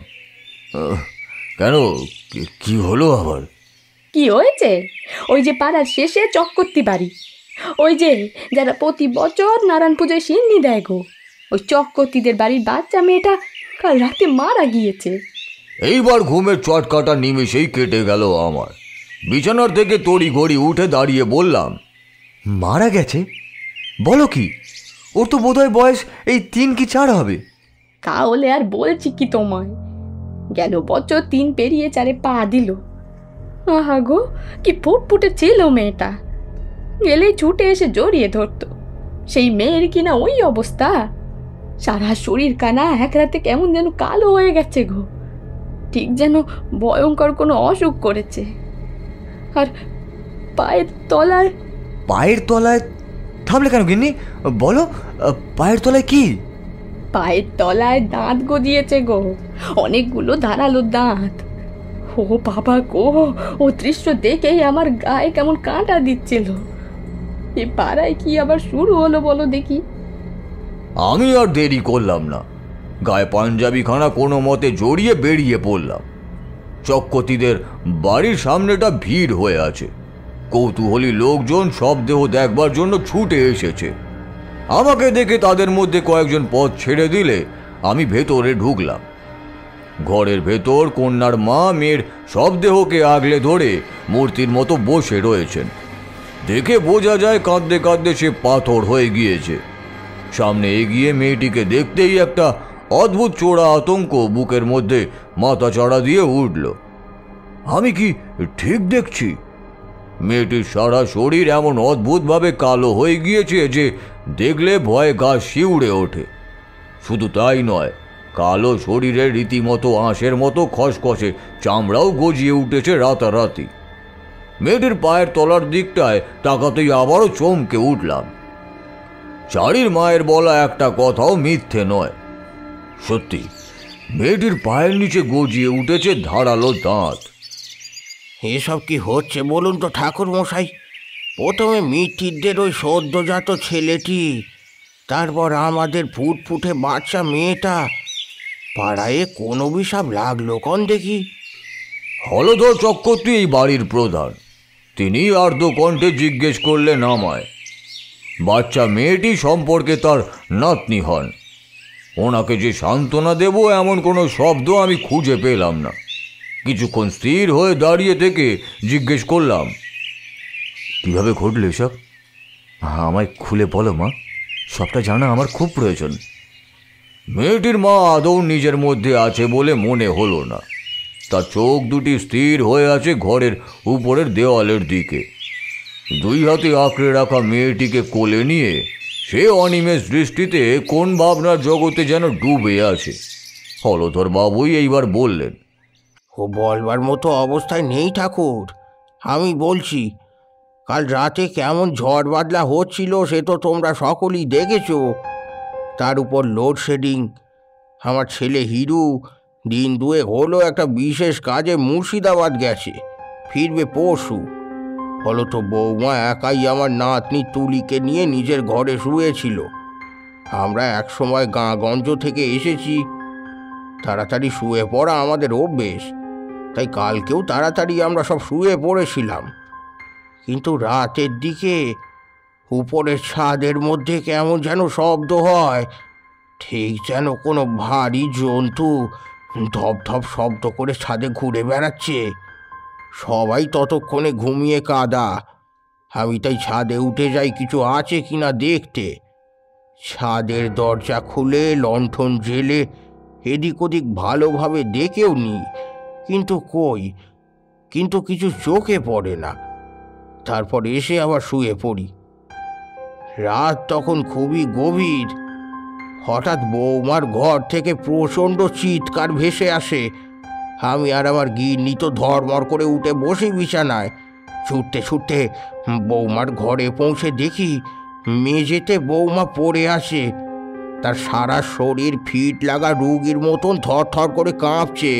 কেন, কি হলো আবার? কি হয়েছে? ওই যে পাড়ার শেষে চক্করতি বাড়ি, ওই যে যারা প্রতি বছর নারায়ণ পুজোয় সিন্নি দেয় গো, ওই চক্করতিদের বাড়ির বাচ্চা মেয়েটা কাল রাতে মারা গিয়েছে। এইবার ঘুমের চটকাটা নিমেষেই কেটে গেল আমার। বিছানার থেকে তড়ি ঘড়ি উঠে দাঁড়িয়ে বললাম, মারা গেছে? বলো কি? ওর তো বোধহয় বয়স এই 3 কি 4 হবে। তাহলে আর বলছি কি তোমায়, গেল বছর 3 পেরিয়ে 4-এ পা দিল। আহা গো, কি ফুটফুটে ছিল মেয়েটা, গেলেই ছুটে এসে জড়িয়ে ধরতো। সেই মেয়ের কিনা ওই অবস্থা, সারা শরীর কানা এক রাতে কেমন যেন কালো হয়ে গেছে গো, ঠিক যেন ভয়ঙ্কর কোনো অসুখ করেছে। আর পায়ের তলায় পায়ের তলায়? থামলে কেন গিন্নি, বলো পায়ের তলায় কি? পায়ের তলায় দাঁত গজিয়েছে গো, অনেকগুলো ধারালো দাঁত। ও বাবা গো, ও দৃশ্য দেখেই আমার গায়ে কেমন কাঁটা দিচ্ছিল। এ পাড়ায় কি আবার শুরু হলো বলো দেখি। আমি আর দেরি করলাম না, গায়ে পাঞ্জাবি খানা কোনো মতে জড়িয়ে বেরিয়ে পড়লাম। চক্কতিদের বাড়ির সামনেটা ভিড় হয়ে আছে, কৌতূহলী লোকজন সব দেহ দেখবার জন্য ছুটে এসেছে। আমাকে দেখে তাদের মধ্যে কয়েকজন পথ ছেড়ে দিলে আমি ভেতরে ঢুকলাম। ঘরের ভেতর কন্যার মা মেয়ের সব দেহকে আগলে ধরে মূর্তির মতো বসে রয়েছেন। দেখে বোঝা যায় কাঁদতে কাঁদতে সে পাথর হয়ে গিয়েছে। সামনে এগিয়ে মেয়েটিকে দেখতেই একটা অদ্ভুত চোরা আতঙ্ক বুকের মধ্যে মাথা চাড়া দিয়ে উঠল। আমি কি ঠিক দেখছি? মেয়েটির সারা শরীর এমন অদ্ভুতভাবে কালো হয়ে গিয়েছে যে দেখলে ভয়ে গা শিউড়ে ওঠে। শুধু তাই নয়, কালো শরীরে রীতিমতো আঁশের মতো খসখসে চামড়াও গজিয়ে উঠেছে রাতারাতি। মেয়েটির পায়ের তলার দিকটায় তাকাতেই আবারও চমকে উঠলাম। চারির মায়ের বলা একটা কথাও মিথ্যে নয়, সত্যি মেয়েটির পায়ের নিচে গজিয়ে উঠেছে ধারালো দাঁত। এসব কি হচ্ছে বলুন তো ঠাকুর মশাই? প্রথমে মিঠিরদের ওই সদ্যজাত ছেলেটি, তারপর আমাদের ফুটফুটে বাচ্চা মেয়েটা, পাড়ায় কোন অভিশাপ লাগলো কন দেখি? হলধর চক্রবর্তী এই বাড়ির প্রধান, তিনি আর্দ্র কণ্ঠে জিজ্ঞেস করলেন আমায়। বাচ্চা মেয়েটি সম্পর্কে তার নাতনি হন। ওনাকে যে সান্ত্বনা দেব এমন কোনো শব্দ আমি খুঁজে পেলাম না। কিছুক্ষণ স্থির হয়ে দাঁড়িয়ে থেকে জিজ্ঞেস করলাম, কিভাবে ঘটলো এসব? আমায় খুলে বলো মা, সবটা জানা আমার খুব প্রয়োজন। মেয়েটির মা আদৌ নিজের মধ্যে আছে বলে মনে হলো না। তার চোখ দুটি স্থির হয়ে আছে ঘরের উপরের দেওয়ালের দিকে। 2 হাতে আঁকড়ে রাখা মেয়েটিকে কোলে নিয়ে সে অনিমেষ দৃষ্টিতে কোন ভাবনার জগতে যেন ডুবে আছে। হলধর বাবুই এইবার বললেন, ও বলবার মতো অবস্থায় নেই ঠাকুর। আমি বলছি, কাল রাতে কেমন ঝড় বাদলা হচ্ছিল সে তো তোমরা সকলেই দেখেছো। তার উপর লোডশেডিং। আমার ছেলে হিরু দিন 2 হলো একটা বিশেষ কাজে মুর্শিদাবাদ গেছে, ফিরবে পরশু। ফলত বৌমা একাই আমার নাতনি তুলিকে নিয়ে নিজের ঘরে শুয়েছিল। আমরা একসময় গাঁগঞ্জ থেকে এসেছি, তাড়াতাড়ি শুয়ে পড়া আমাদের অভ্যেস, তাই কালকেও তাড়াতাড়ি আমরা সব শুয়ে পড়েছিলাম। কিন্তু রাতের দিকে উপরের ছাদের মধ্যে কেমন যেন শব্দ হয়, ঠিক যেন কোনো ভারী জন্তু ধপ ধপ শব্দ করে ছাদে ঘুরে বেড়াচ্ছে। সবাই ততক্ষণে ঘুমিয়ে কাদা। আমি তাই ছাদে উঠে যাই কিছু আছে কিনা দেখতে। ছাদের দরজা খুলে লণ্ঠন জেলে এদিক ওদিক ভালোভাবে দেখেও নি, কিন্তু কিছু চোখে পড়ে না। তারপর এসে আবার শুয়ে পড়ি। রাত তখন খুবই গভীর। হঠাৎ বৌমার ঘর থেকে প্রচণ্ড চিৎকার ভেসে আসে। আমি আর আমার গিন্নি তো ধড়মড় করে উঠে বসি বিছানায়। ছুটতে ছুটতে বৌমার ঘরে পৌঁছে দেখি মেঝেতে বৌমা পড়ে আছে। তার সারা শরীর ফিট লাগা রুগীর মতন থরথর করে কাঁপছে,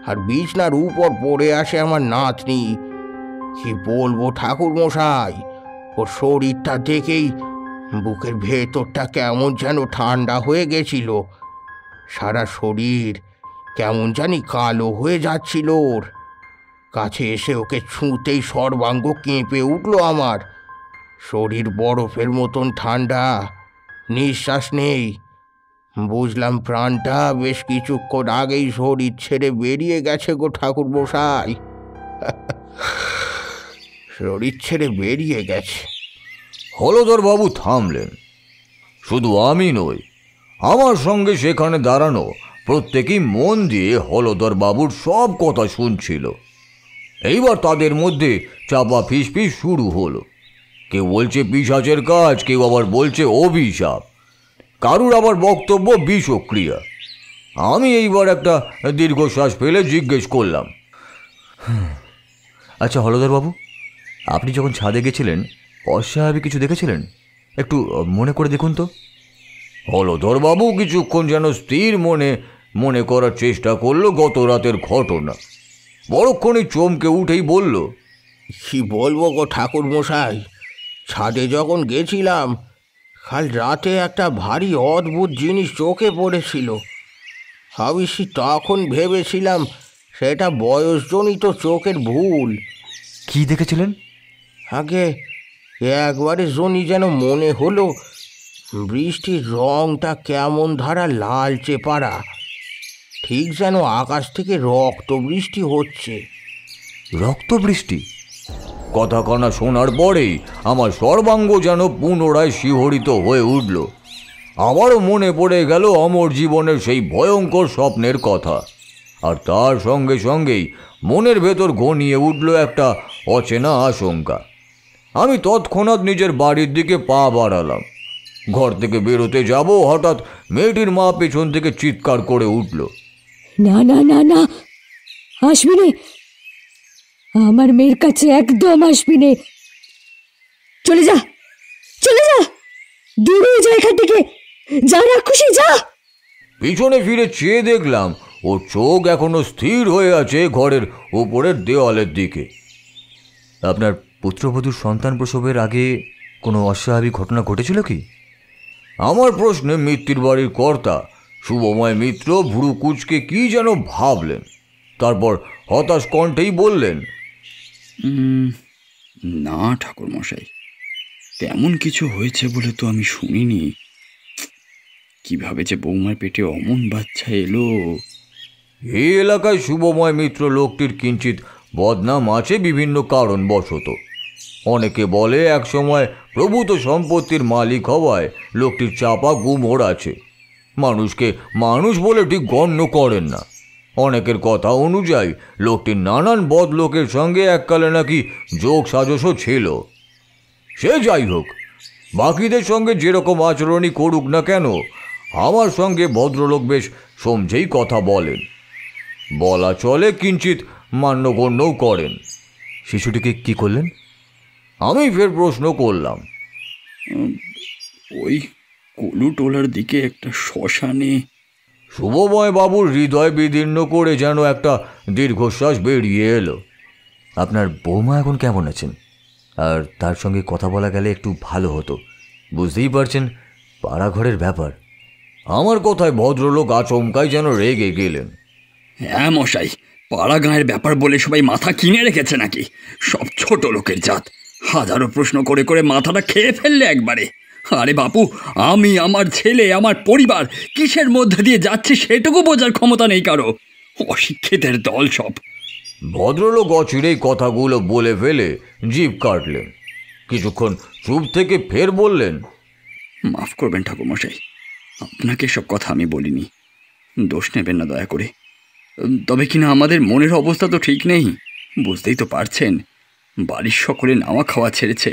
আর বিছনার উপর পড়ে আসে আমার নাতনি। কি বলবো ঠাকুর মশাই, ওর শরীরটা দেখেই বুকের ভেতরটা কেমন যেন ঠান্ডা হয়ে গেছিল। সারা শরীর কেমন জানি কালো হয়ে যাচ্ছিল ওর। কাছে এসে ওকে ছুঁতেই সর্বাঙ্গ কেঁপে উঠল আমার। শরীর বরফের মতন ঠান্ডা, নিঃশ্বাস নেই। বুঝলাম প্রাণটা বেশ কিছুক্ষণ আগেই শরীর ছেড়ে বেরিয়ে গেছে গো ঠাকুর মশাই। শরীর ছেড়ে বেরিয়ে গেছে। হলধর বাবু থামলেন। শুধু আমি নই, আমার সঙ্গে সেখানে দাঁড়ানো প্রত্যেকেই মন দিয়ে হলধর বাবুর সব কথা শুনছিল। এইবার তাদের মধ্যে চাপা ফিসফিস শুরু হলো। কেউ বলছে পিশাচের কাজ, কেউ আবার বলছে অভিশাপ, কারুর আবার বক্তব্য বিষক্রিয়া। আমি এইবার একটা দীর্ঘশ্বাস ফেলে জিজ্ঞেস করলাম, আচ্ছা হলধর বাবু, আপনি যখন ছাদে গেছিলেন অস্বাভাবিক কিছু দেখেছিলেন? একটু মনে করে দেখুন তো। হলধর বাবু কিছুক্ষণ যেন স্থির মনে করার চেষ্টা করলো গত রাতের ঘটনা। বড়ক্ষণই চমকে উঠেই বলল, কি বলবো গো ঠাকুর মশাই, ছাদে যখন গেছিলাম কাল রাতে একটা ভারী অদ্ভুত জিনিস চোখে পড়েছিল। আমি তখন ভেবেছিলাম সেটা বয়সজনিত চোখের ভুল। কি দেখেছিলেন? আগে একবারে জনি যেন মনে হলো বৃষ্টির রংটা কেমন ধারা লালচে পাড়া, ঠিক যেন আকাশ থেকে রক্ত বৃষ্টি হচ্ছে। রক্ত বৃষ্টি? কথাখানা শোনার পরেই আমার সর্বাঙ্গ যেন পুনরায় শিহরিত হয়ে উঠল। আমারও মনে পড়ে গেল অমর জীবনের সেই ভয়ঙ্কর স্বপ্নের কথা। আর তার সঙ্গে সঙ্গেই মনের ভেতর ঘনিয়ে উঠল একটা অচেনা আশঙ্কা। আমি তৎক্ষণাৎ নিজের বাড়ির দিকে পা বাড়ালাম। ঘর থেকে বেরোতে যাব, হঠাৎ মেয়েটির মা পেছন থেকে চিৎকার করে উঠল, না না না না, আসবি নে, আমার মেয়ের কাছে একদম আসবি নে, চলে যা, চলে যা, দূরে যা এখান থেকে, যা রাক্ষসী যা। পিছনে ফিরে চেয়ে দেখলাম ওর চোখ এখনো স্থির হয়ে আছে ঘরের উপরের দেওয়ালের দিকে। আপনার পুত্রবধূর সন্তান প্রসবের আগে কোনো অস্বাভাবিক ঘটনা ঘটেছিল কি? আমার প্রশ্নে মিত্তির বাড়ির কর্তা শুভময় মিত্র ভুরু কুচকে কি যেন ভাবলেন, তারপর হতাশ কণ্ঠেই বললেন, না ঠাকুর মশাই, তেমন কিছু হয়েছে বলে তো আমি শুনিনি। কিভাবে যে বৌমার পেটে অমন বাচ্চা এলো। এই এলাকায় শুভময় মিত্র লোকটির কিঞ্চিত বদনাম আছে বিভিন্ন কারণবশত। অনেকে বলে একসময় প্রভূত সম্পত্তির মালিক হওয়ায় লোকটির চাপা গুমর আছে। মানুষকে মানুষ বলে ঠিক গণ্য করেন না। অনেকের কথা অনুযায়ী লোকটির নানান বদ লোকের সঙ্গে এককালে নাকি যোগ সাজসও ছিল। সে যাই হোক, বাকিদের সঙ্গে যেরকম আচরণই করুক না কেন, আমার সঙ্গে ভদ্রলোক বেশ সমঝেই কথা বলেন, বলা চলে কিঞ্চিত মান্যগণ্যও করেন। শিশুটিকে কি করলেন? আমি ফের প্রশ্ন করলাম, ওই কলুটোলার দিকে একটা শ্মশানে। শুভময় বাবুর হৃদয় বিদীর্ণ করে যেন একটা দীর্ঘশ্বাস বেরিয়ে এলো। আপনার বৌমা এখন কেমন আছেন? আর তার সঙ্গে কথা বলা গেলে একটু ভালো হতো। বুঝতেই পারছেন, পাড়াঘরের ব্যাপার। আমার কথায় ভদ্রলোক আচমকাই যেন রেগে গেলেন। হ্যাঁ মশাই, পাড়া গাঁয়ের ব্যাপার বলে সবাই মাথা কিনে রেখেছে নাকি? সব ছোট লোকের জাত, হাজারো প্রশ্ন করে করে মাথাটা খেয়ে ফেললে একবারে। আরে বাপু, আমি, আমার ছেলে, আমার পরিবার কিসের মধ্যে দিয়ে যাচ্ছে সেটুকু বোঝার ক্ষমতা নেই কারো। অশিক্ষিতের দল সব। ভদ্রলোক অচিরেই কথাগুলো বলে ফেলে জিভ কাটলেন। কিছুক্ষণ চুপ থেকে ফের বললেন, মাফ করবেন ঠাকুরমশাই, আপনাকে সব কথা আমি বলিনি, দোষ নেবেন না দয়া করে। তবে কিনা আমাদের মনের অবস্থা তো ঠিক নেই, বুঝতেই তো পারছেন। বাড়ির সকলে নাওয়া খাওয়া ছেড়েছে,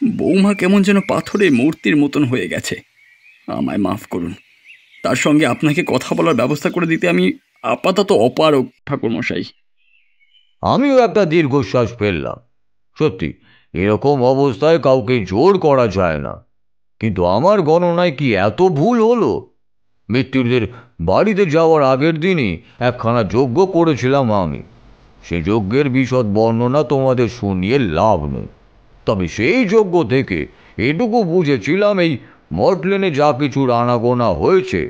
বৌমা কেমন যেন পাথরে মূর্তির মতন হয়ে গেছে। আমায় মাফ করুন। তার সঙ্গে আপনাকে কথা বলার ব্যবস্থা করে দিতে আমি আপাতত অপারগ ঠাকুরমশাই। আমিও একটা দীর্ঘশ্বাস ফেললাম। সত্যি এরকম অবস্থায় কাউকে জোর করা যায় না, কিন্তু আমার গণনায় কি এত ভুল হলো? মৃত্যুদের বাড়িতে যাওয়ার আগের দিনই একখানা যজ্ঞ করেছিলাম আমি। সে যজ্ঞের বিশদ বর্ণনা তোমাদের শুনিয়ে লাভ নেই, তবে সেই যজ্ঞ থেকে এটুকু বুঝেছিলাম এই মর্টলেনে যা কিছুর আনাগোনা হয়েছে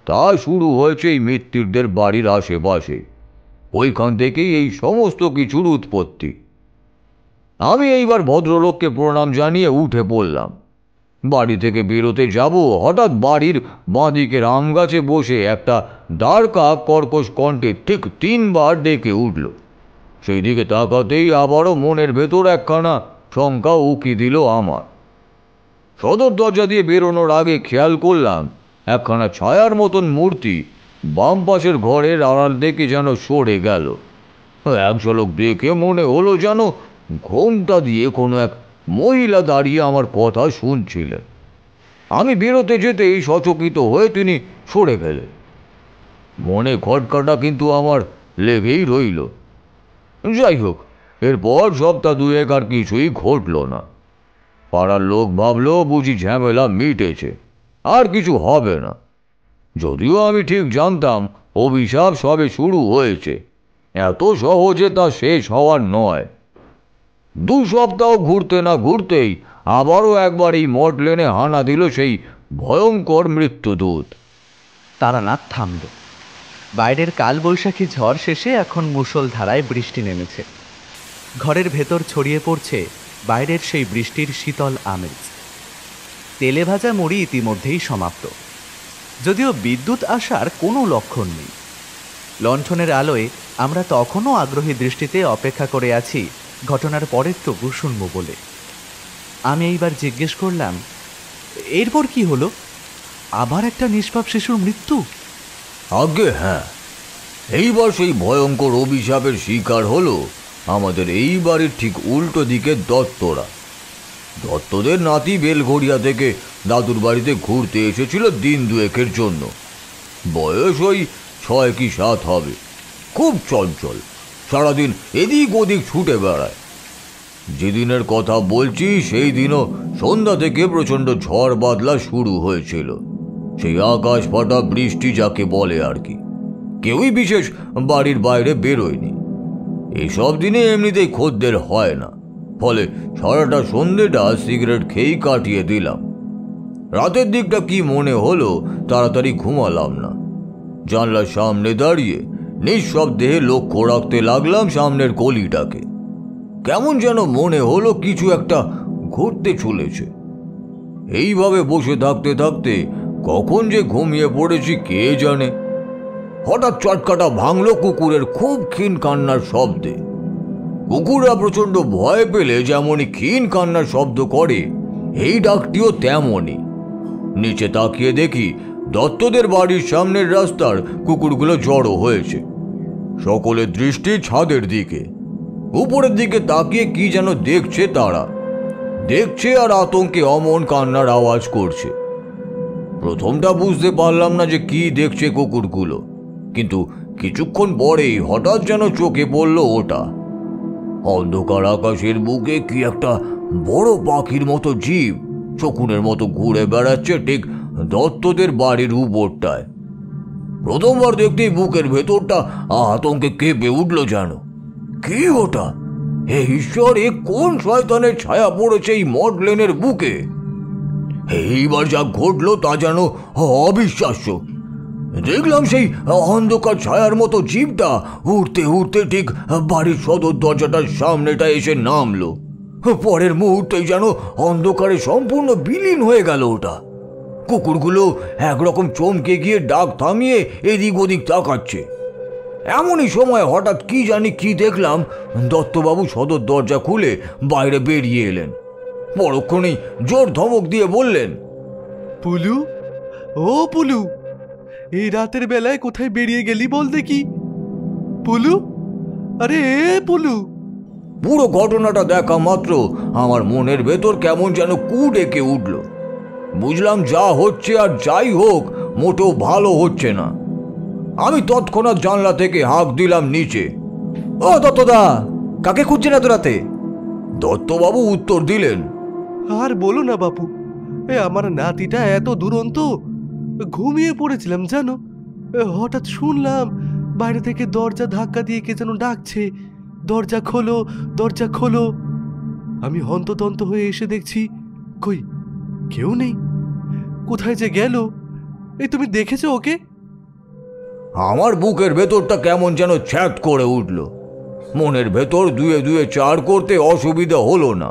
তা শুরু হয়েছে এই মৃত্যুদের বাড়ির আশেপাশে। ওইখান থেকেই এই সমস্ত কিছুর উৎপত্তি। আমি এইবার ভদ্রলোককে প্রণাম জানিয়ে উঠে পড়লাম। বাড়ি থেকে বেরোতে যাব, হঠাৎ বাড়ির বাঁদিকের আম গাছে বসে একটা দ্বারকা কর্কশ কণ্ঠে ঠিক 3 বার ডেকে উঠল। সেই দিকে তাকাতেই আবারও মনের ভেতর একখানা শঙ্কা উকি দিল আমার। সদর দরজা দিয়ে বেরোনোর আগে খেয়াল করলাম একখানা ছায়ার মতন মূর্তি বাম পাশের ঘরের আড়াল থেকে যেন সরে গেল। এক ঝলক দেখে মনে হলো যেন ঘোমটা দিয়ে কোনো এক মহিলা দাঁড়িয়ে আমার কথা শুনছিলেন। আমি বেরোতে যেতেই সচকিত হয়ে তিনি সরে গেলেন। মনে খটকাটা কিন্তু আমার লেগেই রইল। যাই হোক, এরপর সপ্তাহ 2 আর কিছুই ঘটল না। পাড়ার লোক ভাবল বুঝি ঝামেলা মিটেছে, আর কিছু হবে না। যদিও আমি ঠিক জানতাম অভিশাপ সবে শুরু হয়েছে, এত সহজে তা শেষ হওয়ার নয়। 2 সপ্তাহ ঘুরতে না ঘুরতেই আবারও একবার এই মঠ লেনে হানা দিল সেই ভয়ঙ্কর মৃত্যুদূত। তারানাথ থামল। বাইরের কালবৈশাখী ঝড় শেষে এখন মুষলধারায় বৃষ্টি নেমেছে। ঘরের ভেতর ছড়িয়ে পড়ছে বাইরের সেই বৃষ্টির শীতল আমেজ। তেলে ভাজা মুড়ি ইতিমধ্যেই সমাপ্ত, যদিও বিদ্যুৎ আসার কোনো লক্ষণ নেই। লণ্ঠনের আলোয় আমরা তখনও আগ্রহী দৃষ্টিতে অপেক্ষা করে আছি ঘটনার পরের টুকু শুনব বলে। আমি এইবার জিজ্ঞেস করলাম, এরপর কি হলো? আবার একটা নিষ্পাপ শিশুর মৃত্যু? আগে হ্যাঁ, এইবার সেই ভয়ঙ্কর অভিশাপের শিকার হলো আমাদের এই বাড়ির ঠিক উল্টো দিকে দত্তরা। দত্তদের নাতি বেলঘড়িয়া থেকে দাদুর বাড়িতে ঘুরতে এসেছিল দিন 2 জন্য। বয়স ওই 6 কি 7 হবে। খুব চঞ্চল, সারাদিন এদিক ওদিক ছুটে বেড়ায়। যেদিনের কথা বলছি সেই দিনও সন্ধ্যা থেকে প্রচণ্ড ঝড় বাদলা শুরু হয়েছিল। সেই আকাশ ফাটা বৃষ্টি যাকে বলে আর কি। কেউই বিশেষ বাড়ির বাইরে বেরোয়নি। এইসব দিনে এমনিতেই খদ্দের হয় না, ফলে সারাটা সন্ধ্যেটা সিগারেট খেয়েই কাটিয়ে দিলাম। রাতের দিকটা কি মনে হলো তাড়াতাড়ি ঘুমালাম না। জানলার সামনে দাঁড়িয়ে নিঃশব্দে লক্ষ্য রাখতে লাগলাম সামনের গলিটাকে। কেমন যেন মনে হলো কিছু একটা ঘটতে চলেছে। এইভাবে বসে থাকতে থাকতে কখন যে ঘুমিয়ে পড়েছি কে জানে। হঠাৎ চটকাটা ভাঙল কুকুরের খুব ক্ষীণ কান্নার শব্দে। কুকুররা প্রচণ্ড ভয় পেলে যেমনই ক্ষীণ কান্নার শব্দ করে, এই ডাকটিও তেমনই। নিচে তাকিয়ে দেখি দত্তদের বাড়ির সামনের রাস্তার কুকুরগুলো জড়ো হয়েছে। সকলের দৃষ্টি ছাদের দিকে। উপরের দিকে তাকিয়ে কি যেন দেখছে তারা। দেখছে আর আতঙ্কে অমন কান্নার আওয়াজ করছে। প্রথমটা বুঝতে পারলাম না যে কি দেখছে কুকুরগুলো, কিন্তু কিছুক্ষণ পরেই হঠাৎ যেন চোখে পড়ল ওটা। অন্ধকার আকাশের বুকে কি একটা বড় পাখির মতো জীব শকুনের মতো ঘুরে বেড়াচ্ছে ঠিক দত্তদের বাড়ির উপরটায়। প্রথমবার দেখতেই বুকের ভেতরটা আতঙ্কে কেঁপে উঠল যেন। কি ওটা? হে ঈশ্বর, এ কোন শয়তানের ছায়া পড়েছে এই মঠ লেনের বুকে? এইবার যা ঘটলো তা যেন অবিশ্বাস্য। দেখলাম সেই অন্ধকার ছায়ার মতো জীবটা উড়তে উড়তে ঠিক বাড়ির সদর দরজাটার সামনেটা এসে নামলো। পরের মুহূর্তেই যেন অন্ধকারে সম্পূর্ণ বিলীন হয়ে গেল ওটা। কুকুরগুলো একরকম চমকে গিয়ে ডাক থামিয়ে এদিক ওদিক তাকাচ্ছে। এমনই সময় হঠাৎ কি জানি কি দেখলাম, দত্তবাবু সদর দরজা খুলে বাইরে বেরিয়ে এলেন। পরক্ষণেই জোর ধমক দিয়ে বললেন, পুলু, ও পুলু, এই রাতের বেলায় কোথায় বেরিয়ে গেলি বল দেখি? পুলু, আরে পুলু। পুরো ঘটনাটা দেখা মাত্র আমার মনের ভেতর কেমন যেন কু ডেকে উঠল। বুঝলাম যা হচ্ছে আর যাই হোক মোটেও ভালো হচ্ছে না। আমি তৎক্ষণাৎ জানলা থেকে হাঁক দিলাম নিচে, ও দত্তদা, কাকে খুঁজছেন এত রাতে? দত্তবাবু উত্তর দিলেন, আর বলো না বাপু, আমার নাতিটা এত দুরন্ত, ঘুমিয়ে পড়েছিলাম জানো। হঠাৎ শুনলাম বাইরে থেকে দরজা ধাক্কা দিয়ে কে যেন ডাকছে, দরজা খোলো, দরজা খোলো। আমি হন্তদন্ত হয়ে এসে দেখছি কই কেউ নেই। কোথায় যে গেল? এই তুমি দেখেছো ওকে? আমার বুকের ভেতরটা কেমন যেন ছ্যাট করে উঠল। মনের ভেতর 2 2 4 করতে অসুবিধা হলো না।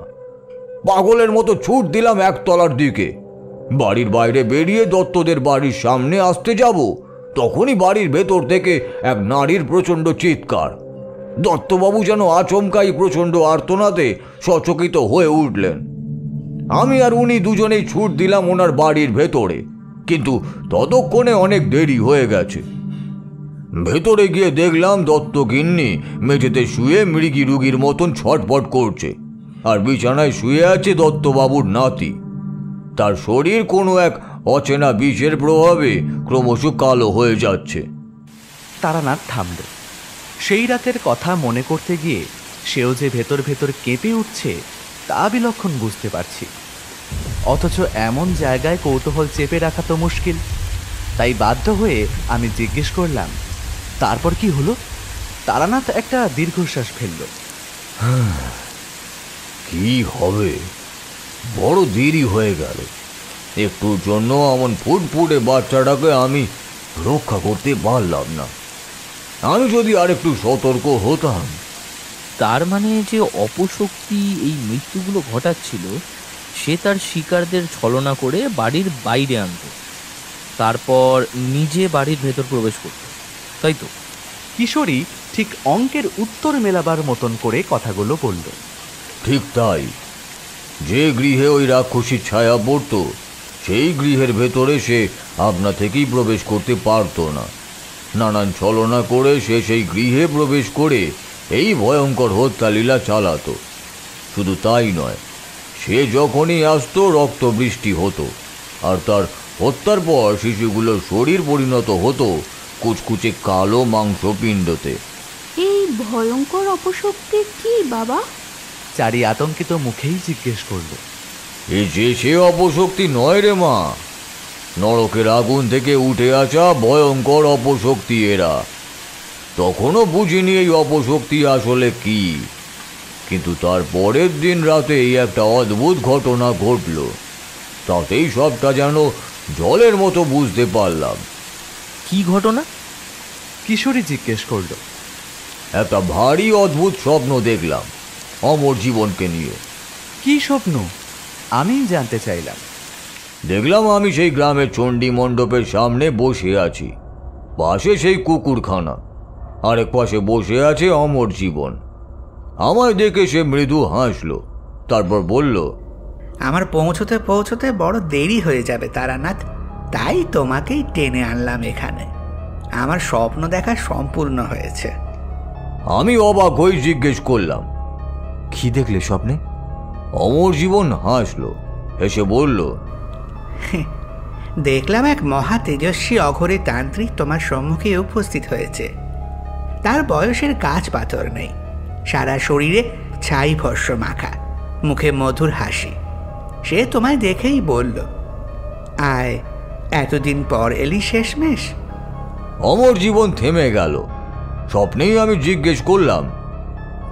পাগলের মতো ছুট দিলাম একতলার দিকে। বাড়ির বাইরে বেরিয়ে দত্তদের বাড়ির সামনে আসতে যাব, তখনই বাড়ির ভেতর থেকে এক নারীর প্রচণ্ড চিৎকার। দত্তবাবু যেন আচমকাই প্রচণ্ড আর্তনাদে সচকিত হয়ে উঠলেন। আমি আর উনি দুজনেই ছুট দিলাম ওনার বাড়ির ভেতরে, কিন্তু ততক্ষণে অনেক দেরি হয়ে গেছে। ভেতরে গিয়ে দেখলাম দত্তগিন্নি মেঝেতে শুয়ে মৃগী রুগীর মতন ছটফট করছে, আর বিছানায় শুয়ে আছে দত্তবাবুর নাতি। তার শরীর কোনো এক অচেনা বিষের প্রভাবে ক্রমশ কালো হয়ে যাচ্ছে। তারানাথ থামল। সেই রাতের কথা মনে করতে গিয়ে সেও যে ভেতর ভেতর কেঁপে উঠছে তা বিলক্ষণ বুঝতে পারছি। অথচ এমন জায়গায় কৌতূহল চেপে রাখা তো মুশকিল। তাই বাধ্য হয়ে আমি জিজ্ঞেস করলাম, তারপর কি হলো? তারানাথ একটা দীর্ঘশ্বাস ফেলল। কি হবে, বড় দেরি হয়ে গেল। একটুর জন্য এমন ফুটফুটে বাচ্চাটাকে আমি রক্ষা করতে পারলাম না। আমি যদি আর একটু সতর্ক হতাম। তার মানে যে অপশক্তি এই মৃত্যুগুলো ঘটাচ্ছিল, সে তার শিকারদের ছলনা করে বাড়ির বাইরে আনত, তারপর নিজে বাড়ির ভেতর প্রবেশ করত, তাই তো? কিশোরী ঠিক অঙ্কের উত্তর মেলাবার মতন করে কথাগুলো বলল। ঠিক তাই। যে গৃহে ওই রাক্ষসীর ছায়া পড়ত, সেই গৃহের ভেতরে সে আপনা থেকেই প্রবেশ করতে পারত না। নানান ছলনা করে সে সেই গৃহে প্রবেশ করে এই ভয়ঙ্কর হত্যালীলা চালাতো। শুধু তাই নয়, সে যখনই আসতো রক্ত বৃষ্টি হতো, আর তার হত্যার পর শিশুগুলোর শরীর পরিণত হতো কুচকুচে কালো মাংসপিণ্ডতে। এই ভয়ঙ্কর অপশক্তি কি বাবা? চারি আতঙ্কিত মুখেই জিজ্ঞেস করল। এই যে সে অপশক্তি নয় রে মা, নরকের আগুন থেকে উঠে আসা ভয়ঙ্কর অপশক্তি এরা। তখনও বুঝিনি এই অপশক্তি আসলে কি, কিন্তু তার পরের দিন রাতে এই একটা অদ্ভুত ঘটনা ঘটল। তাতেই সবটা যেন জলের মতো বুঝতে পারলাম। কি ঘটনা? কিশোরী জিজ্ঞেস করল। একটা ভারী অদ্ভুত স্বপ্ন দেখলাম অমর জীবনকে নিয়ে। কি স্বপ্ন? আমি জানতে চাইলাম। দেখলাম আমি সেই গ্রামের চণ্ডী মণ্ডপের সামনে বসে আছি, পাশে সেই কুকুরখানা, আরেক পাশে বসে আছে অমর জীবন। আমায় দেখে সে মৃদু হাসলো, তারপর বলল, আমার পৌঁছতে পৌঁছতে বড় দেরি হয়ে যাবে তারানাথ, তাই তোমাকেই টেনে আনলাম এখানে। আমার স্বপ্ন দেখা সম্পূর্ণ হয়েছে। আমি অবাক হয়ে জিজ্ঞেস করলাম, কি দেখলে স্বপ্নে? অমর জীবন হাসলো, হেসে বলল, দেখলাম এক মহা তেজস্বী অঘরী তান্ত্রিক তোমার সম্মুখে উপস্থিত হয়েছে। তার বয়সের গাছ পাথর নেই, সারা শরীরে ছাই ভস্য মাখা, মুখে মধুর হাসি। সে তোমায় দেখেই বলল, আয়, এতদিন পর এলি শেষমেশ। অমর জীবন থেমে গেল। স্বপ্নেই আমি জিজ্ঞেস করলাম,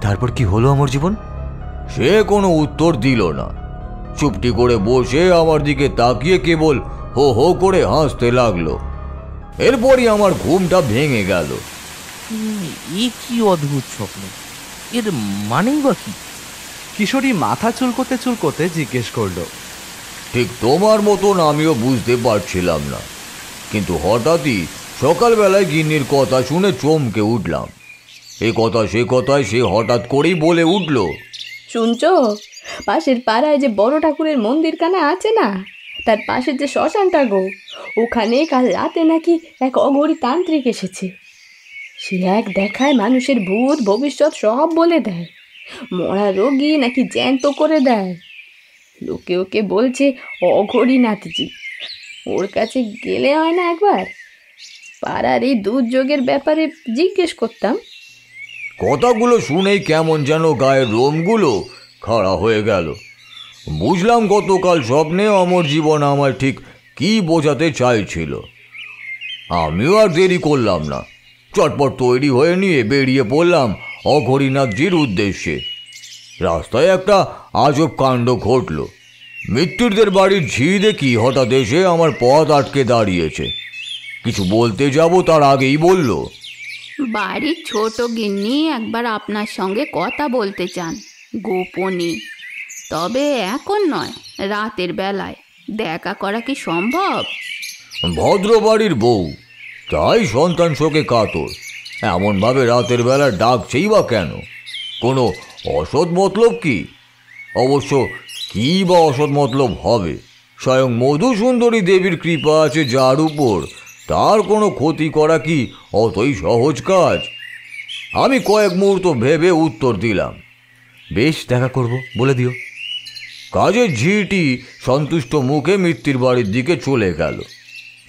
তারপর কি হলো অমর জীবন? সে কোনো উত্তর দিল না। চুপটি করে বসে আমার দিকে তাকিয়ে কেবল হো হো করে হাসতে লাগলো। এরপরই আমার ঘুমটা ভেঙে গেল। এ কি অদ্ভুত স্বপ্ন, এর মানেই বা কি? কিশোরী মাথা চুলকোতে চুলকোতে জিজ্ঞেস করল। ঠিক তোমার মতন আমিও বুঝতে পারছিলাম না, কিন্তু হঠাৎই সকালবেলায় গিন্নির কথা শুনে চমকে উঠলাম। এ কথা সে কথায় সে হঠাৎ করেই বলে উঠল, শুনছ, পাশের পাড়ায় যে বড় ঠাকুরের মন্দিরখানা আছে না, তার পাশের যে শ্মশানটা গো, ওখানে কাল রাতে নাকি এক অঘরী তান্ত্রিক এসেছে। সে এক দেখায় মানুষের ভূত ভবিষ্যৎ সব বলে দেয়, মরা রোগী নাকি জ্যান্ত করে দেয়। লোকে ওকে বলছে অঘরী নাথজি। ওর কাছে গেলে হয় না একবার? পাড়ার এই দুর্যোগের ব্যাপারে জিজ্ঞেস করতাম। কথাগুলো শুনেই কেমন যেন গায়ের লোমগুলো খাড়া হয়ে গেল। বুঝলাম গতকাল স্বপ্নে অমর জীবন আমায় ঠিক কি বোঝাতে চাইছিল। আমিও আর দেরি করলাম না, চটপট তৈরি হয়ে নিয়ে বেরিয়ে পড়লাম অঘরীনাথজির উদ্দেশ্যে। রাস্তায় একটা আজব কাণ্ড ঘটল। মৃত্যুদের বাড়ির ঝি দেখি হঠাৎ এসে আমার পথ আটকে দাঁড়িয়েছে। কিছু বলতে যাব তার আগেই বলল, বাড়ির ছোট গিন্নি একবার আপনার সঙ্গে কথা বলতে চান গোপনে, তবে এখন নয়, রাতের বেলায় দেখা করা কি সম্ভব? ভদ্র বাড়ির বউ, তাই সন্তান শোকে কাতর, এমনভাবে রাতের বেলা ডাকছেই বা কেন? কোনো অসৎ মতলব কি? অবশ্য কী বা অসৎ মতলব হবে? স্বয়ং মধুসুন্দরী দেবীর কৃপা আছে যার উপর, তার কোনো ক্ষতি করা কি অতই সহজ কাজ? আমি কয়েক মুহূর্ত ভেবে উত্তর দিলাম, বেশ, দেখা করব, বলে দিও। কাজের ঝিটি সন্তুষ্ট মুখে মিত্তির বাড়ির দিকে চলে গেল।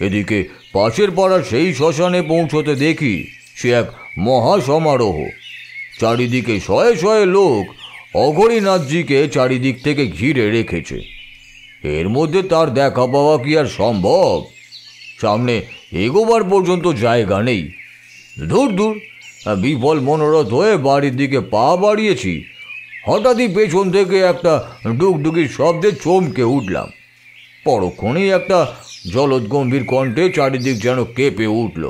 এদিকে পাশের পাড়ার সেই শ্মশানে পৌঁছতে দেখি সে এক মহা সমারোহ। চারিদিকে শয়ে শয়ে লোক অঘরীনাথজিকে চারিদিক থেকে ঘিরে রেখেছে। এর মধ্যে তার দেখা পাওয়া কি আর সম্ভব? সামনে এগোবার পর্যন্ত জায়গা নেই। দূর দূর বিফল মনোরথ হয়ে বাড়ির দিকে পা বাড়িয়েছি, হঠাৎই পেছন থেকে একটা ডুগডুগির শব্দে চমকে উঠলাম। পরক্ষণেই একটা জলদ গম্ভীর কণ্ঠে চারিদিক যেন কেঁপে উঠল।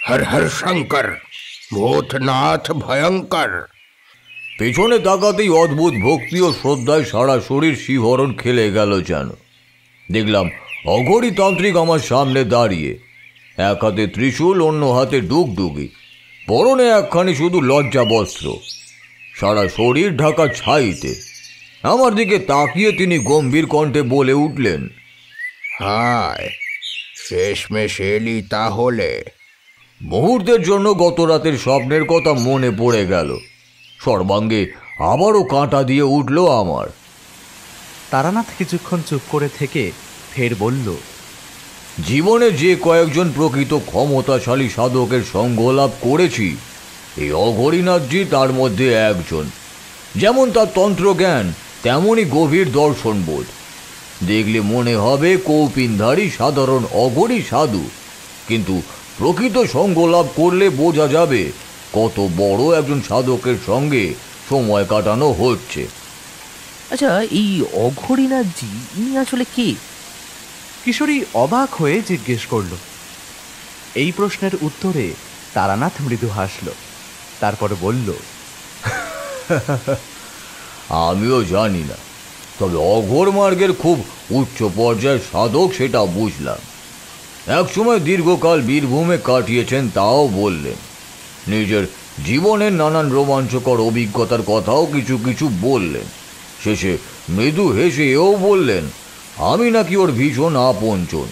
হর হর শঙ্কর, ভূতনাথ ভয়ঙ্কর। পেছনে তাকাতেই অদ্ভুত ভক্তি ও শ্রদ্ধায় সারা শরীর শিহরণ খেলে গেল যেন। দেখলাম অঘরী তান্ত্রিক আমার সামনে দাঁড়িয়ে, এক হাতে ত্রিশূল, অন্য হাতে ডুগডুগি, পরনে একখানি শুধু লজ্জা বস্ত্র, সারা শরীর ঢাকা ছাইতে। আমার দিকে তাকিয়ে তিনি গম্ভীর কণ্ঠে বলে উঠলেন, হায়, শেষমেশ এলি তাহলে। মুহূর্তের জন্য গত রাতের স্বপ্নের কথা মনে পড়ে গেল। সর্বাঙ্গে আবারও কাঁটা দিয়ে উঠল আমার। তারানাথ কিছুক্ষণ চুপ করে থেকে ফের বলল, জীবনে যে কয়েকজন প্রকৃত ক্ষমতাশালী সাধকের সঙ্গ লাভ করেছি, এই অঘরীনাথজি তার মধ্যে একজন। যেমন তার তন্ত্রজ্ঞান, তেমনই গভীর দর্শনবোধ। দেখলে মনে হবে কৌপিনধারী সাধারণ অঘরী সাধু, কিন্তু প্রকৃত সঙ্গ লাভ করলে বোঝা যাবে কত বড় একজন সাধকের সঙ্গে সময় কাটানো হচ্ছে। আচ্ছা, এই অঘরীনাথজি ইনি আসলে কে? কিশোরী অবাক হয়ে জিজ্ঞেস করল। এই প্রশ্নের উত্তরে তারানাথ মৃদু হাসল, তারপর বলল, আমিও জানি না, তবে অঘোর মার্গের খুব উচ্চ পর্যায়ের সাধক সেটা বুঝলাম। একসময় দীর্ঘকাল বীরভূমে কাটিয়েছেন তাও বললেন। নিজের জীবনের নানান রোমাঞ্চকর অভিজ্ঞতার কথাও কিছু কিছু বললেন। শেষে মৃদু হেসে এও বললেন, আমি নাকি ওর ভীষণ আপনজন।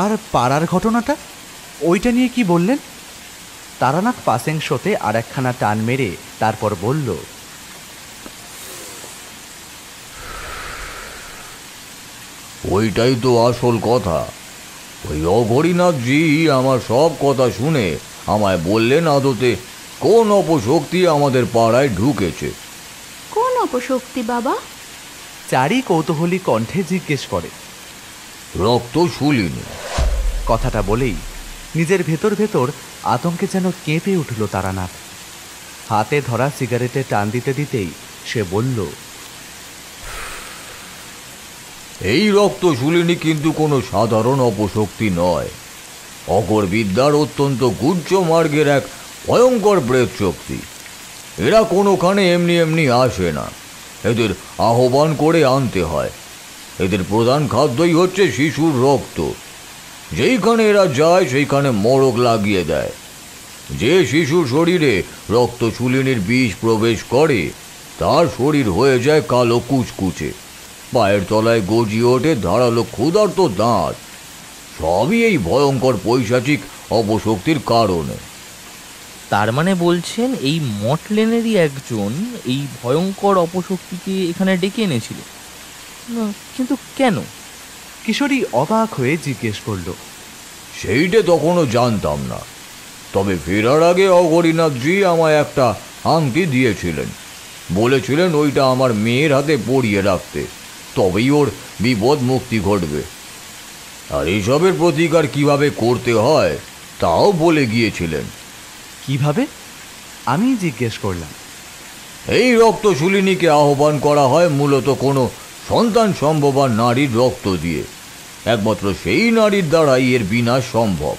আর পাড়ার ঘটনাটা, ওইটা নিয়ে কি বললেন? তারানাথ পাসেং শোতে আর একখানা টান মেরে তারপর বলল, ওইটাই তো আসল কথা। ওই অঘরীনাথজি আমার সব কথা শুনে আমায় বললেন আদতে কোন অপশক্তি আমাদের পাড়ায় ঢুকেছে। কোন অপশক্তি বাবা? চারি কৌতূহলী কণ্ঠে জিজ্ঞেস করে। রক্ত শুলিনি। কথাটা বলেই নিজের ভেতর ভেতর আতঙ্কে যেন কেঁপে উঠল তারানাথ। হাতে ধরা সিগারেটে টান দিতে দিতেই সে বলল, এই রক্ত শুলিনি কিন্তু কোনো সাধারণ অপশক্তি নয়। অঘর বিদ্যার অত্যন্ত গুহ্য মার্গের এক ভয়ঙ্কর প্রেত শক্তি। এরা কোনোখানে এমনি এমনি আসে না, এদের আহ্বান করে আনতে হয়। এদের প্রধান খাদ্যই হচ্ছে শিশুর রক্ত। যেইখানে এরা যায় সেইখানে মড়ক লাগিয়ে দেয়। যে শিশুর শরীরে রক্ত শুলিনির বিষ প্রবেশ করে তার শরীর হয়ে যায় কালো কুচকুচে, পায়ের তলায় গজিয়ে ওঠে ধারালো ক্ষুধার্ত দাঁত। সবই এই ভয়ঙ্কর পৈশাচিক অপশক্তির কারণে। তার মানে বলছেন এই মটলেনেরই একজন এই ভয়ঙ্কর অপশক্তিকে এখানে ডেকে এনেছিল? কিন্তু কেন? কিশোরী অবাক হয়ে জিজ্ঞেস করল। সেইটা তখনও জানতাম না, তবে ফেরার আগে অঘরীনাথজি আমায় একটা আংটি দিয়েছিলেন। বলেছিলেন ওইটা আমার মেয়ের হাতে পরিয়ে রাখতে, তবেই ওর বিপদ মুক্তি ঘটবে। আর এইসবের প্রতিকার কিভাবে করতে হয় তাও বলে গিয়েছিলেন। কিভাবে? আমি জিজ্ঞেস করলাম। এই রক্তশুলিনীকে আহ্বান করা হয় মূলত কোনো সন্তান সম্ভবা নারীর রক্ত দিয়ে। একমাত্র সেই নারীর দ্বারাই এর বিনাশ সম্ভব।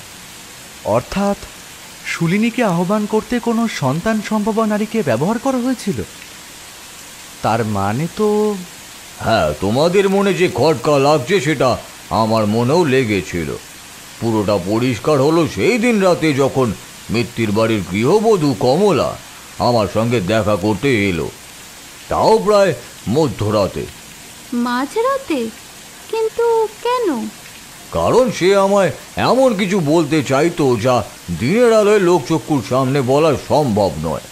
অর্থাৎ শুলিনীকে আহ্বান করতে কোনো সন্তান সম্ভবা নারীকে ব্যবহার করা হয়েছিল? তার মানে তো... হ্যাঁ, তোমাদের মনে যে খটকা লাগছে সেটা আমার মনেও লেগেছিল। পুরোটা পরিষ্কার হলো সেই দিন রাতে যখন মিত্তির বাড়ির গৃহবধূ কমলা আমার সঙ্গে দেখা করতে এলো, তাও প্রায় মধ্যরাতে। মাঝরাতে? কিন্তু কেন? কারণ সে আমায় এমন কিছু বলতে চাইতো যা দিনের আলোয় লোকচক্ষুর সামনে বলা সম্ভব নয়।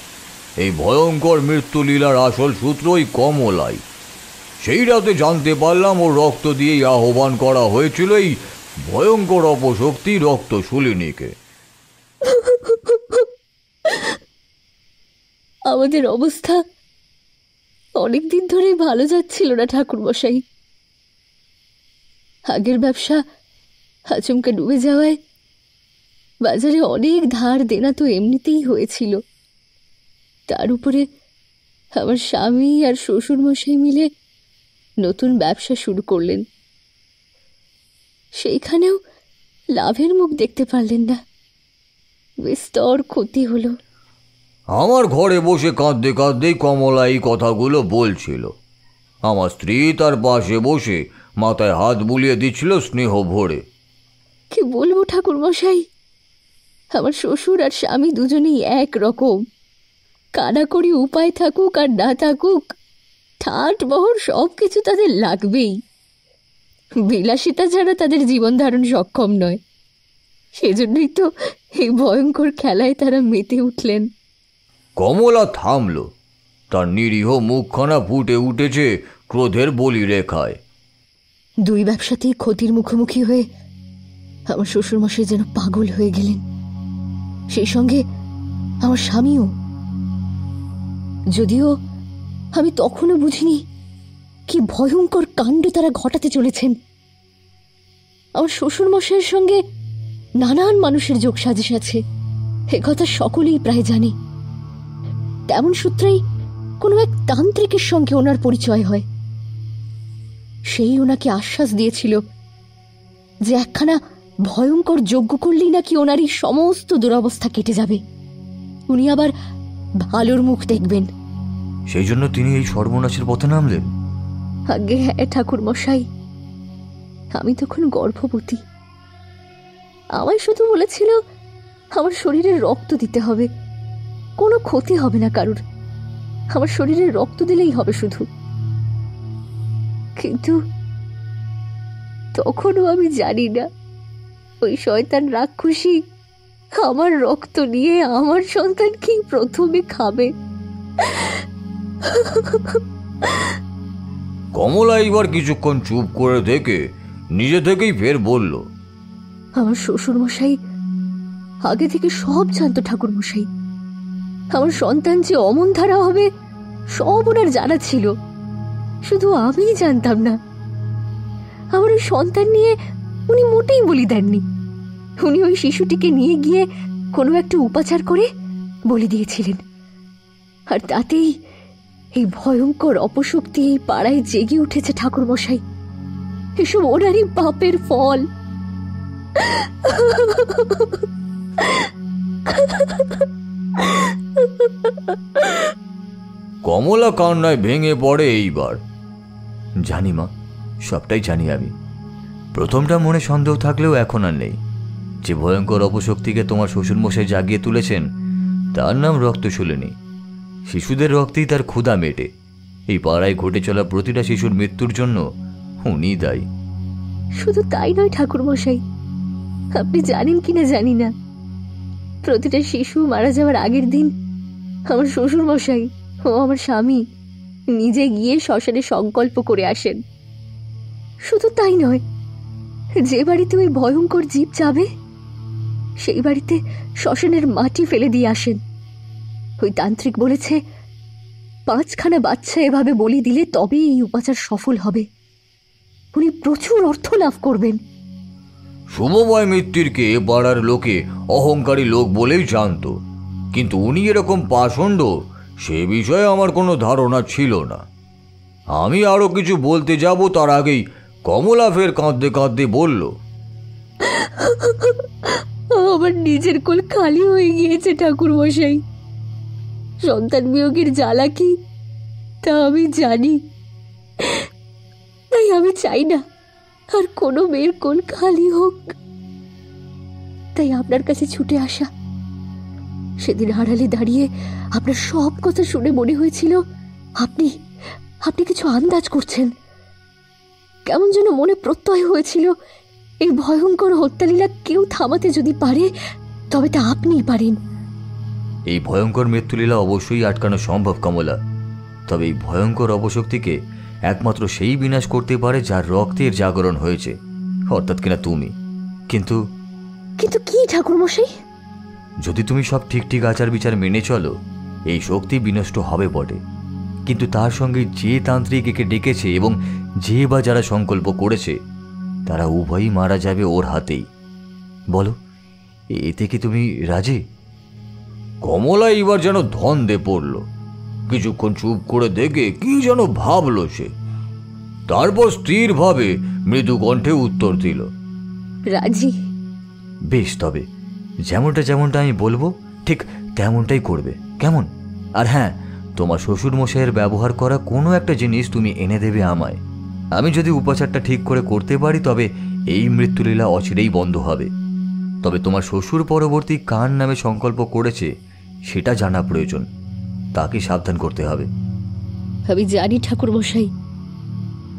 এই ভয়ঙ্কর মৃত্যুলীলার আসল সূত্রই কমলাই। সেই রাতে জানতে পারলাম ওর রক্ত দিয়েই আহ্বান করা হয়েছিল এই ভয়ঙ্কর অপশক্তি রক্ত শুলিনীকে। আমাদের অবস্থা অনেকদিন ধরেই ভালো যাচ্ছিল না ঠাকুরমশাই। আগের ব্যবসা আচমকা ডুবে যাওয়ায় বাজারে অনেক ধার দেনা তো এমনিতেই হয়েছিল। তার উপরে আমার স্বামী আর শ্বশুরমশাই মিলে নতুন ব্যবসা শুরু করলেন, সেইখানেও লাভের মুখ দেখতে পারলেন না। বিস্তর ক্ষতি হলো। আমার ঘরে বসে কাঁদতে কাঁদতেই কমলা এই কথাগুলো বলছিল। আমার স্ত্রী তার পাশে বসে মাথায় হাত বুলিয়ে দিচ্ছিল স্নেহ ভরে। কি বলবো ঠাকুরমশাই, আমার শ্বশুর আর স্বামী দুজনেই এক রকম। কানাকড়ি উপায় থাকুক আর না থাকুক, ঠাট বহর সব কিছু তাদের লাগবেই। বিলাসিতা ছাড়া তাদের জীবন ধারণ সক্ষম নয়। সেজন্যই তো এই ভয়ঙ্কর খেলায় তারা মেতে উঠলেন। কমলা থামল। তার নিরীহ মুখখানা ফুটে উঠেছে ক্রোধের বলি রেখায়। দুই ব্যবসাতেই ক্ষতির মুখোমুখি হয়ে আমার শ্বশুরমশাই যেন পাগল হয়ে গেলেন, সেই সঙ্গে আমার স্বামীও। যদিও আমি তখনও বুঝিনি কি ভয়ঙ্কর কাণ্ড তারা ঘটাতে চলেছেন। আমার শ্বশুরমশাইয়ের সঙ্গে নানান মানুষের যোগ সাজেশ আছে, একথা সকলেই প্রায় জানে। তেমন সূত্রেই কোনো এক তান্ত্রিকের সঙ্গে ওনার পরিচয় হয়। সেই ওনাকে আশ্বাস দিয়েছিল যে একখানা ভয়ঙ্কর যজ্ঞ করলেই নাকি ওনার এই সমস্ত দুরবস্থা কেটে যাবে, উনি আবার ভালোর মুখ দেখবেন। সেই জন্য তিনি এই সর্বনাশের পথে নামলেন? আগে হ্যাঁ ঠাকুর মশাই, আমি তখন গর্ভবতী। আমায় শুধু বলেছিল আমার শরীরে রক্ত দিতে হবে, কোনো ক্ষতি হবে না কারুর, আমার শরীরে রক্ত দিলেই হবে শুধু। কিন্তু তখনও আমি জানি না ওই শয়তান রাক্ষসী আমার রক্ত নিয়ে আমার সন্তানকেই প্রথমে খাবে। কমলা এবার কিছুক্ষণ চুপ করে থেকে নিজে থেকেই ফের বলল, আমার শ্বশুর মশাই আগে থেকে সব জানতো ঠাকুর মশাই। আমার সন্তান যে অমন ধারা হবে সব ওনার জানা ছিল, শুধু আমিই জানতাম না। আমার ওই সন্তান নিয়ে উনি মোটেই বলি দেননি। উনি ওই শিশুটিকে নিয়ে গিয়ে কোনো একটা উপাচার করে বলি দিয়েছিলেন, আর তাতেই এই ভয়ঙ্কর অপশক্তি এই পাড়ায় জেগে উঠেছে ঠাকুর মশাই। এসব ওনারই পাপের ফল। কমলা কান্নায় ভেঙে পড়ে এইবার। জানি মা, সবটাই জানি আমি। প্রথমটা মনে সন্দেহ থাকলেও এখন আর নেই। যে ভয়ঙ্কর অপশক্তিকে তোমার শ্বশুরমশাই জাগিয়ে তুলেছেন তার নাম রক্ত শুলিনী। শিশুদের রক্তেই তার ক্ষুধা মেটে। এই পাড়ায় ঘটে চলা প্রতিটা শিশুর মৃত্যুর জন্য উনি দায়ী। শুধু তাই নয় ঠাকুর মশাই, আপনি জানেন কিনা জানি না, প্রতিটা শিশু মারা যাওয়ার আগের দিন আমার শ্বশুর মশাই ও আমার স্বামী নিজে গিয়ে শ্মশানে সংকল্প করে আসেন। শুধু তাই নয়, যে বাড়িতে ওই ভয়ঙ্কর জীব যাবে সেই বাড়িতে শ্মশানের মাটি ফেলে দিয়ে আসেন। ওই তান্ত্রিক বলেছে 5খানা বাচ্চা এভাবে বলি দিলে তবেই এই উপাচার সফল হবে। উনি প্রচুর অর্থ লাভ করবেন। শুভময় মিত্তিরকে পাড়ার লোকে অহংকারী লোক বলেই জানত, কিন্তু উনি এরকম পাষণ্ড সে বিষয়ে আমার কোনো ধারণা ছিল না। আমি আরও কিছু বলতে যাব তার আগেই কমলা ফের কাঁদতে কাঁদতে বলল, আমার নিজের কোল খালি হয়ে গিয়েছে ঠাকুর মশাই। সন্তান বিয়োগের জ্বালা কি তা আমি জানি, তাই আমি চাই না আর কোনো মেয়ের কোল খালি হোক। তাই আপনার কাছে ছুটে আসা। সেদিন আড়ালে দাঁড়িয়ে আপনার সব কথা শুনে মনে হয়েছিল আপনি আপনি কিছু আন্দাজ করছেন। কেমন যেন মনে প্রত্যয় হয়েছিল এই ভয়ঙ্কর হত্যালীলা কেউ থামাতে যদি পারে তবে তা আপনিই পারেন। এই ভয়ঙ্কর মৃত্যুলীলা অবশ্যই আটকানো সম্ভব কমলা। তবে এই ভয়ঙ্কর অপশক্তিকে একমাত্র সেই বিনাশ করতে পারে যার রক্তের জাগরণ হয়েছে, অর্থাৎ কিনা তুমি। কিন্তু কিন্তু কি ঠাকুরমশাই? যদি তুমি সব ঠিক ঠিক আচার বিচার মেনে চলো, এই শক্তি বিনষ্ট হবে বটে, কিন্তু তার সঙ্গে যে তান্ত্রিক একে ডেকেছে এবং যে বা যারা সংকল্প করেছে তারা উভয়ই মারা যাবে ওর হাতেই। বলো, এতে কি তুমি রাজি? কমলা এবার যেন ধন্দে পড়ল। কিছুক্ষণ চুপ করে দেখে কি যেন ভাবল সে, তারপর স্থিরভাবে মৃদু কণ্ঠে উত্তর দিল, রাজি। বেশ, তবে যেমনটা আমি বলবো ঠিক তেমনটাই করবে, কেমন? আর হ্যাঁ, তোমার শ্বশুর মশাইয়ের ব্যবহার করা কোনো একটা জিনিস তুমি এনে দেবে আমায়। আমি যদি উপাচারটা ঠিক করে করতে পারি তবে এই মৃত্যুলীলা অচিরেই বন্ধ হবে। তবে তোমার শ্বশুর পরবর্তী কার নামে সংকল্প করেছে সেটা জানা প্রয়োজন, তাকে সাবধান করতে হবে। আমি জানি ঠাকুরমশাই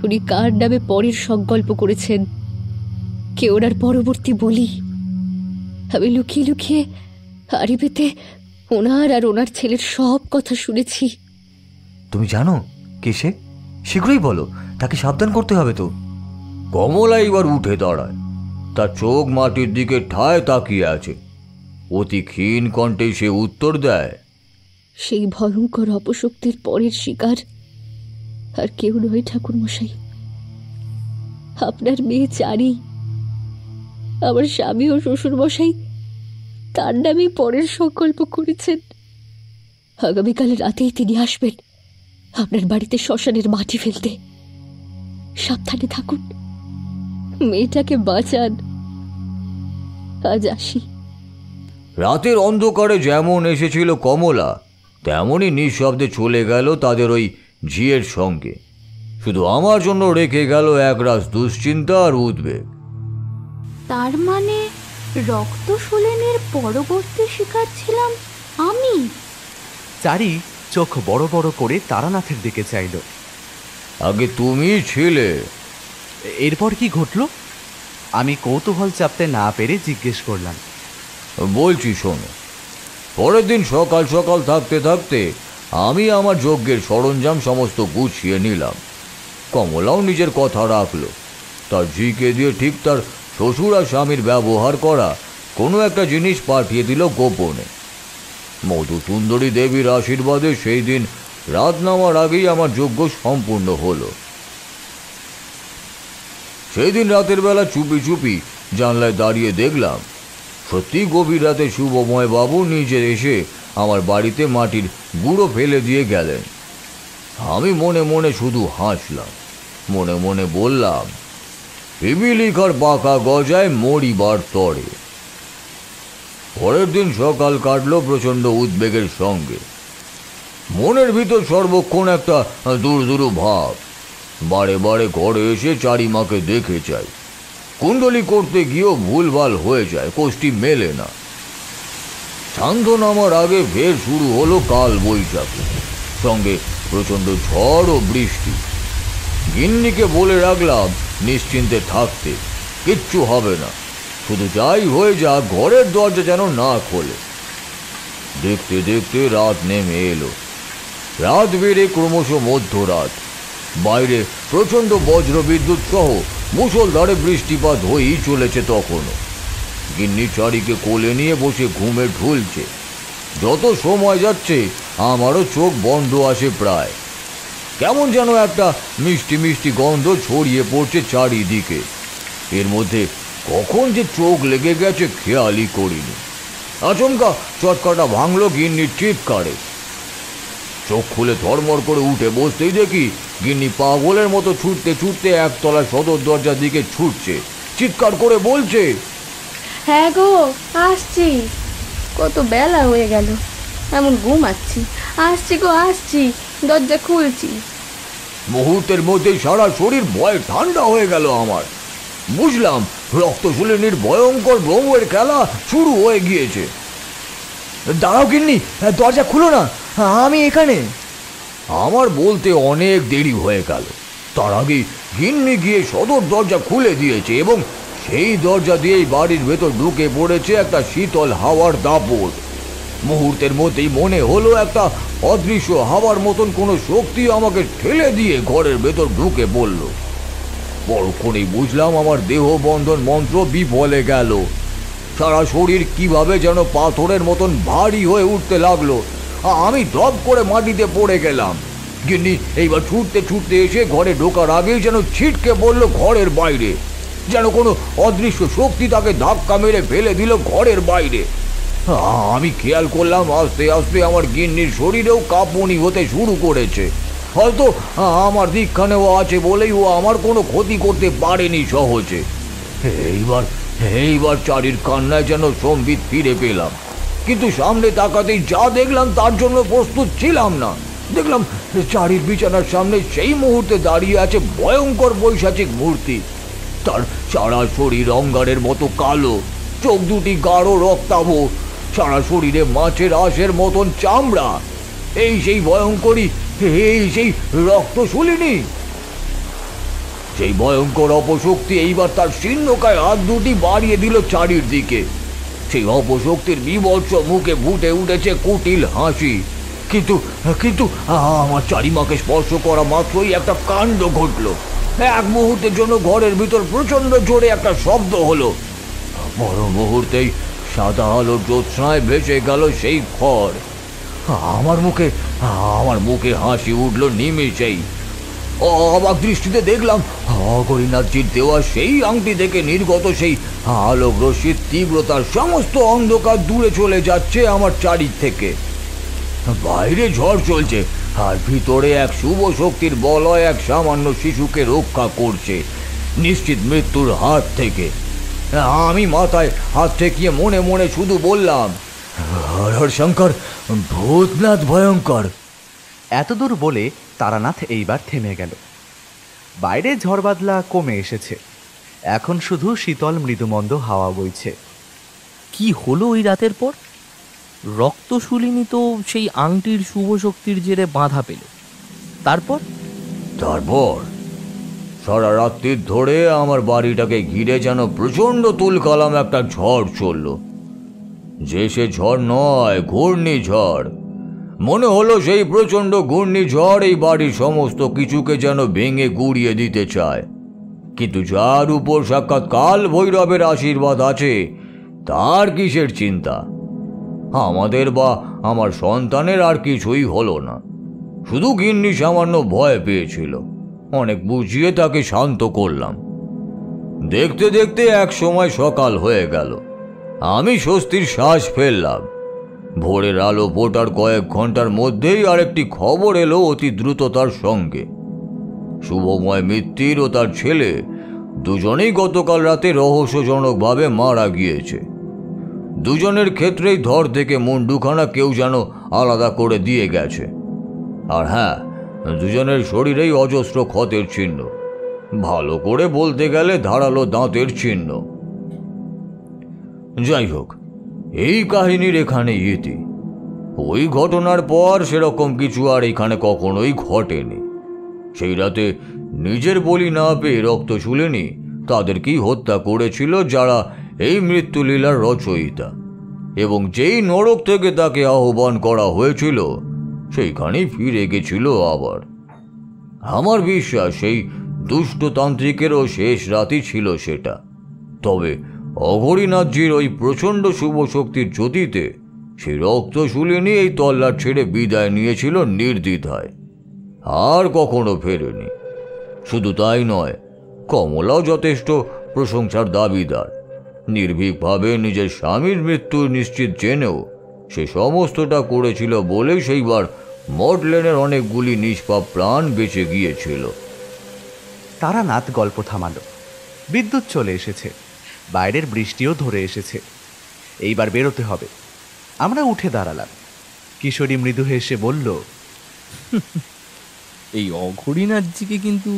উনি কার নামে পরের সংকল্প করেছেন, কে ওনার পরবর্তী বলি। আমি লুকিয়ে লুকিয়ে হাড়ি পেতে ওনার আর ওনার ছেলের সব কথা শুনেছি। তুমি জানো কে সে? শীঘ্রই বলো, তাকে সাবধান করতে হবে তো। কমলা এবার উঠে দাঁড়ায়, তার চোখ মাটির দিকে ঠায় তাকিয়ে আছে। অতি ক্ষীণ কণ্ঠে সে উত্তর দেয়, সেই ভয়ঙ্কর অপশক্তির পরের শিকার আর কেউ নয় ঠাকুরমশাই, আপনার মেয়ে চারি। আমার স্বামী ও শ্বশুর মশাই তার নামে পরের সংকল্প করেছেন। আগামীকাল রাতেই তিনি আসবেন আপনার বাড়িতে শ্মশানের মাটি ফেলতে। সাবধানে থাকুন, মেয়েটাকে বাঁচান। আজ আসি। রাতের অন্ধকারে যেমন এসেছিল কমলা, তেমনই নিঃশব্দে চলে গেল তাদের ওই ঝিয়ের সঙ্গে। শুধু আমার জন্য রেখে গেল একরাশ দুশ্চিন্তা আর উদ্বেগ। তার মানে রক্তশূলেনের পরবর্তী শিকার ছিলাম আমি? চারি চোখ বড় বড় করে তারানাথের দিকে চাইল। আগে তুমি ছিলে। এরপর কি ঘটল? আমি কৌতূহল চাপতে না পেরে জিজ্ঞেস করলাম। বলছি শোনো। পরের দিন সকাল সকাল থাকতে থাকতে আমি আমার যজ্ঞের সরঞ্জাম সমস্ত গুছিয়ে নিলাম। কমলাও নিজের কথা রাখলো। তার ঝিকে দিয়ে ঠিক তার শ্বশুর আর স্বামীর ব্যবহার করা কোনো একটা জিনিস পাঠিয়ে দিল গোপনে। মধুসুন্দরী দেবীর আশীর্বাদে সেই দিন রাত নামার আগেই আমার যজ্ঞ সম্পূর্ণ হলো। সেই দিন রাতের বেলা চুপি চুপি জানলায় দাঁড়িয়ে দেখলাম সত্যি গভীর রাতে শুভময় বাবু নিজে এসে আমার বাড়িতে মাটির গুঁড়ো ফেলে দিয়ে গেলেন। আমি মনে মনে শুধু হাসলাম, মনে মনে বললাম, পিপিলিকার পাকা গজায় মরিবার তরে। পরের দিন সকাল কাটল প্রচণ্ড উদ্বেগের সঙ্গে। মনের ভিতর সর্বক্ষণ একটা দূর ভাব। বারে বারে ঘরে এসে চারিমাকে দেখে চাই। কুণ্ডলি করতে গিয়েও ভুলভাল হয়ে যায়, কোষ্ঠী মেলে না। সন্ধ্যা নামার আগে ফের শুরু হলো কাল বৈশাখী, সঙ্গে প্রচণ্ড ঝড় ও বৃষ্টি। গিন্নিকে বলে রাখলাম নিশ্চিন্তে থাকতে, কিচ্ছু হবে না, শুধু যাই হয়ে যা ঘরের দরজা যেন না খোলে। দেখতে দেখতে রাত নেমে এলো। রাত বেড়ে ক্রমশ মধ্যরাত। বাইরে প্রচণ্ড বজ্রবিদ্যুৎ সহ মুষলধারে বৃষ্টিপাত হয়েই চলেছে তখনও। গিন্নি চারিকে কোলে নিয়ে বসে ঘুমে ঢুলছে। যত সময় যাচ্ছে আমারও চোখ বন্ধ আসে প্রায়। কেমন যেন একটা মিষ্টি মিষ্টি গন্ধ ছড়িয়ে পড়ছে চারিদিকে। এর মধ্যে কখন যে চোখ লেগে গেছে খেয়ালই করিনি। আচমকা চটকাটা ভাঙল গিন্নির চিৎকারে। চোখ খুলে ধর্মর করে উঠে বসতেই দেখি গিন্নি পাগলের মতো ছুটতে ছুটতে একতলা সদর দরজার দিকে ছুটছে, চিৎকার করে বলছে, হ্যাঁ গো, আসছি। কত বেলা হয়ে গেল, এমন ঘুমাচ্ছি। আসছি গো, আসছি, দরজা খুলছি। মুহূর্তের মধ্যে সারা শরীর ভয়ে ঠান্ডা হয়ে গেল আমার। বুঝলাম রক্তশুলিনীর ভয়ঙ্কর ব্রহ্মের খেলা শুরু হয়ে গিয়েছে। দাঁড়াও গিন্নি, দরজা খুলো না, আমি এখানে। আমার বলতে অনেক দেরি হয়ে গেল। তার আগে গিন্নি গিয়ে সদর দরজা খুলে দিয়েছে এবং সেই দরজা দিয়েই বাড়ির ভেতর ঢুকে পড়েছে একটা শীতল হাওয়ার দাপট। মুহূর্তের মধ্যেই মনে হলো একটা অদৃশ্য হাওয়ার মতন কোনো শক্তি আমাকে ঠেলে দিয়ে ঘরের ভেতর ঢুকে পড়ল। পরক্ষণেই বুঝলাম আমার দেহ বন্ধন মন্ত্র বিফলে গেল। সারা শরীর কিভাবে যেন পাথরের মতন ভারী হয়ে উঠতে লাগলো। আমি ধপ করে মাটিতে পড়ে গেলাম। গিন্নি এইবার ছুটতে ছুটতে এসে ঘরে ঢোকার আগেই যেন ছিটকে পড়ল ঘরের বাইরে, যেন কোনো অদৃশ্য শক্তি তাকে ধাক্কা মেরে ফেলে দিল ঘরের বাইরে। আমি খেয়াল করলাম আস্তে আস্তে আমার গিন্নির শরীরেও কাঁপুনি হতে শুরু করেছে। হয়তো আমার দীক্ষা নেওয়া আছে বলেই ও আমার কোনো ক্ষতি করতে পারেনি সহজে। এইবার চারির কান্নায় যেন সম্বিত ফিরে পেলাম, কিন্তু সামনে তাকাতেই যা দেখলাম তার জন্য প্রস্তুত ছিলাম না। দেখলাম চারির বিছানার সামনে সেই মুহূর্তে দাঁড়িয়ে আছে ভয়ঙ্কর বৈশাচিক মূর্তি। তার সারা শরীর অঙ্গারের মতো কালো, চোখ দুটি গাঢ় রক্তাভ, সারা শরীরে মাছের আঁশের মতন চামড়া। এই সেই ভয়ঙ্করী, এই সেই রক্তশুলিনী। সেই ভয়ঙ্কর অপশক্তি এইবার তার শীর্ণকায় হাত দুটি বাড়িয়ে দিল চারির দিকে। সেই অপশক্তির বিভৎস মুখে ফুটে উঠেছে কুটিল হাসি। কিন্তু কিন্তু আমার চারিমাকে স্পর্শ করা মাত্রই একটা কাণ্ড ঘটল। এক মুহূর্তের জন্য ঘরের ভিতর প্রচন্ড জোরে একটা শব্দ হলো। বড় মুহূর্তেই সাদা আলো জ্যোৎস্নায় ভেসে গেল সেই ঘর। আমার মুখে হাসি উঠল নিমেষেই। অবাক দৃষ্টিতে দেখলাম অগরীনাথজির দেওয়া সেই আংটি থেকে নির্গত সেই আলোক রশ্মির তীব্রতার সমস্ত অন্ধকার দূরে চলে যাচ্ছে আমার চারি থেকে। বাইরে ঝড় চলছে আর ভিতরে এক শুভ শক্তির বলয় এক সামান্য শিশুকে রক্ষা করছে নিশ্চিত মৃত্যুর হাত থেকে। আমি মাথায় হাত ঠেকিয়ে মনে মনে শুধু বললাম, হর হর শঙ্কর, ভূতনাথ ভয়ঙ্কর। এতদূর বলে তারানাথ এইবার থেমে গেল। বাইরে ঝড় বাদলা কমে এসেছে, এখন শুধু শীতল মৃদুমন্দ হাওয়া বইছে। কি হলো ওই রাতের পর? রক্তশুলিনী তো সেই আংটির শুভ শক্তির জেরে বাধা পেল। তারপর সারা রাত্রি ধরে আমার বাড়িটাকে ঘিরে যেন প্রচন্ড তুলকালাম একটা ঝড় চলল। যে সে ঝড় নয়, ঘূর্ণিঝড়। মনে হলো সেই প্রচন্ড ঘূর্ণিঝড় এই বাড়ির সমস্ত কিছুকে যেন ভেঙে গুড়িয়ে দিতে চায়। কিন্তু যার উপর সাক্ষাৎ কাল ভৈরবের আশীর্বাদ আছে তার কিসের চিন্তা? আমাদের বা আমার সন্তানের আর কিছুই হলো না। শুধু গিন্নি সামান্য ভয় পেয়েছিল। অনেক বুঝিয়ে তাকে শান্ত করলাম। দেখতে দেখতে এক সময় সকাল হয়ে গেল। আমি স্বস্তির শ্বাস ফেললাম। ভোরের আলো ফোটার কয়েক ঘন্টার মধ্যেই আরেকটি খবর এলো অতি দ্রুততার সঙ্গে। শুভময় মিত্তির ও তার ছেলে দুজনেই গতকাল রাতে রহস্যজনকভাবে মারা গিয়েছে। দুজনের ক্ষেত্রেই ধর থেকে মুন্ডুখানা কেউ যেন আলাদা করে দিয়ে গেছে। আর হ্যাঁ, দুজনের শরীরেই অজস্র ক্ষতের চিহ্ন, ভালো করে বলতে গেলে ধারালো দাঁতের চিহ্ন। যাই হোক, এই কাহিনীর এখানে ইতি। ওই ঘটনার পর সেরকম কিছু আর এখানে কখনোই ঘটেনি। সেই রাতে নিজের বলি না পেয়ে রক্তশুলিনী তাদেরকেই হত্যা করেছিল যারা এই মৃত্যুলীলার রচয়িতা, এবং যেই নরক থেকে তাকে আহ্বান করা হয়েছিল সেইখানেই ফিরে গেছিল আবার। আমার বিশ্বাস সেই দুষ্টতান্ত্রিকেরও শেষ রাতই ছিল সেটা। তবে অঘরীনাথজির ওই প্রচণ্ড শুভ শক্তির জ্যোতিতে সেই রক্তশুলিনী এই তল্লাট ছেড়ে বিদায় নিয়েছিল নির্দ্বিধায়, আর কখনো ফেরেনি। শুধু তাই নয়, কমলাও যথেষ্ট প্রশংসার দাবিদার। নির্ভীকভাবে নিজের স্বামীর মৃত্যু নিশ্চিত জেনেও সে সমস্তটা করেছিল বলেই সেইবার মঠ লেনের অনেকগুলি নিষ্পাপ প্রাণ বেঁচে গিয়েছিল। তারানাথ গল্প থামালো। বিদ্যুৎ চলে এসেছে, বাইরের বৃষ্টিও ধরে এসেছে। এইবার বেরোতে হবে। আমরা উঠে দাঁড়ালাম। কিশোরী মৃদু হেসে বলল, এই অঘরীনাথজিকে কিন্তু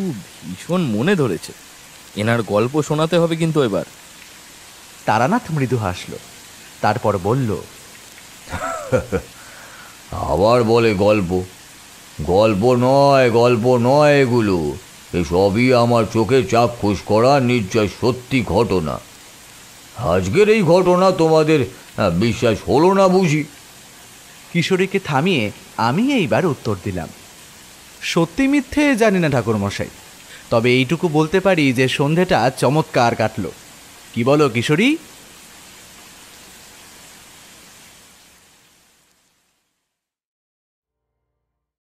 ভীষণ মনে ধরেছে। এনার গল্প শোনাতে হবে কিন্তু এবার। তারানাথ মৃদু হাসল, তারপর বলল, আবার বলে গল্প? গল্প নয় এগুলো। এসবই আমার চোখে চাক্ষুষ করা নিশ্চয় সত্যি ঘটনা। আজকের এই ঘটনা তোমাদের বিশ্বাস হলো না বুঝি? কিশোরীকে থামিয়ে আমি এইবার উত্তর দিলাম, সত্যি মিথ্যে জানি না ঠাকুরমশাই, তবে এইটুকু বলতে পারি যে সন্ধেটা চমৎকার কাটল। কি বলো কিশোরী?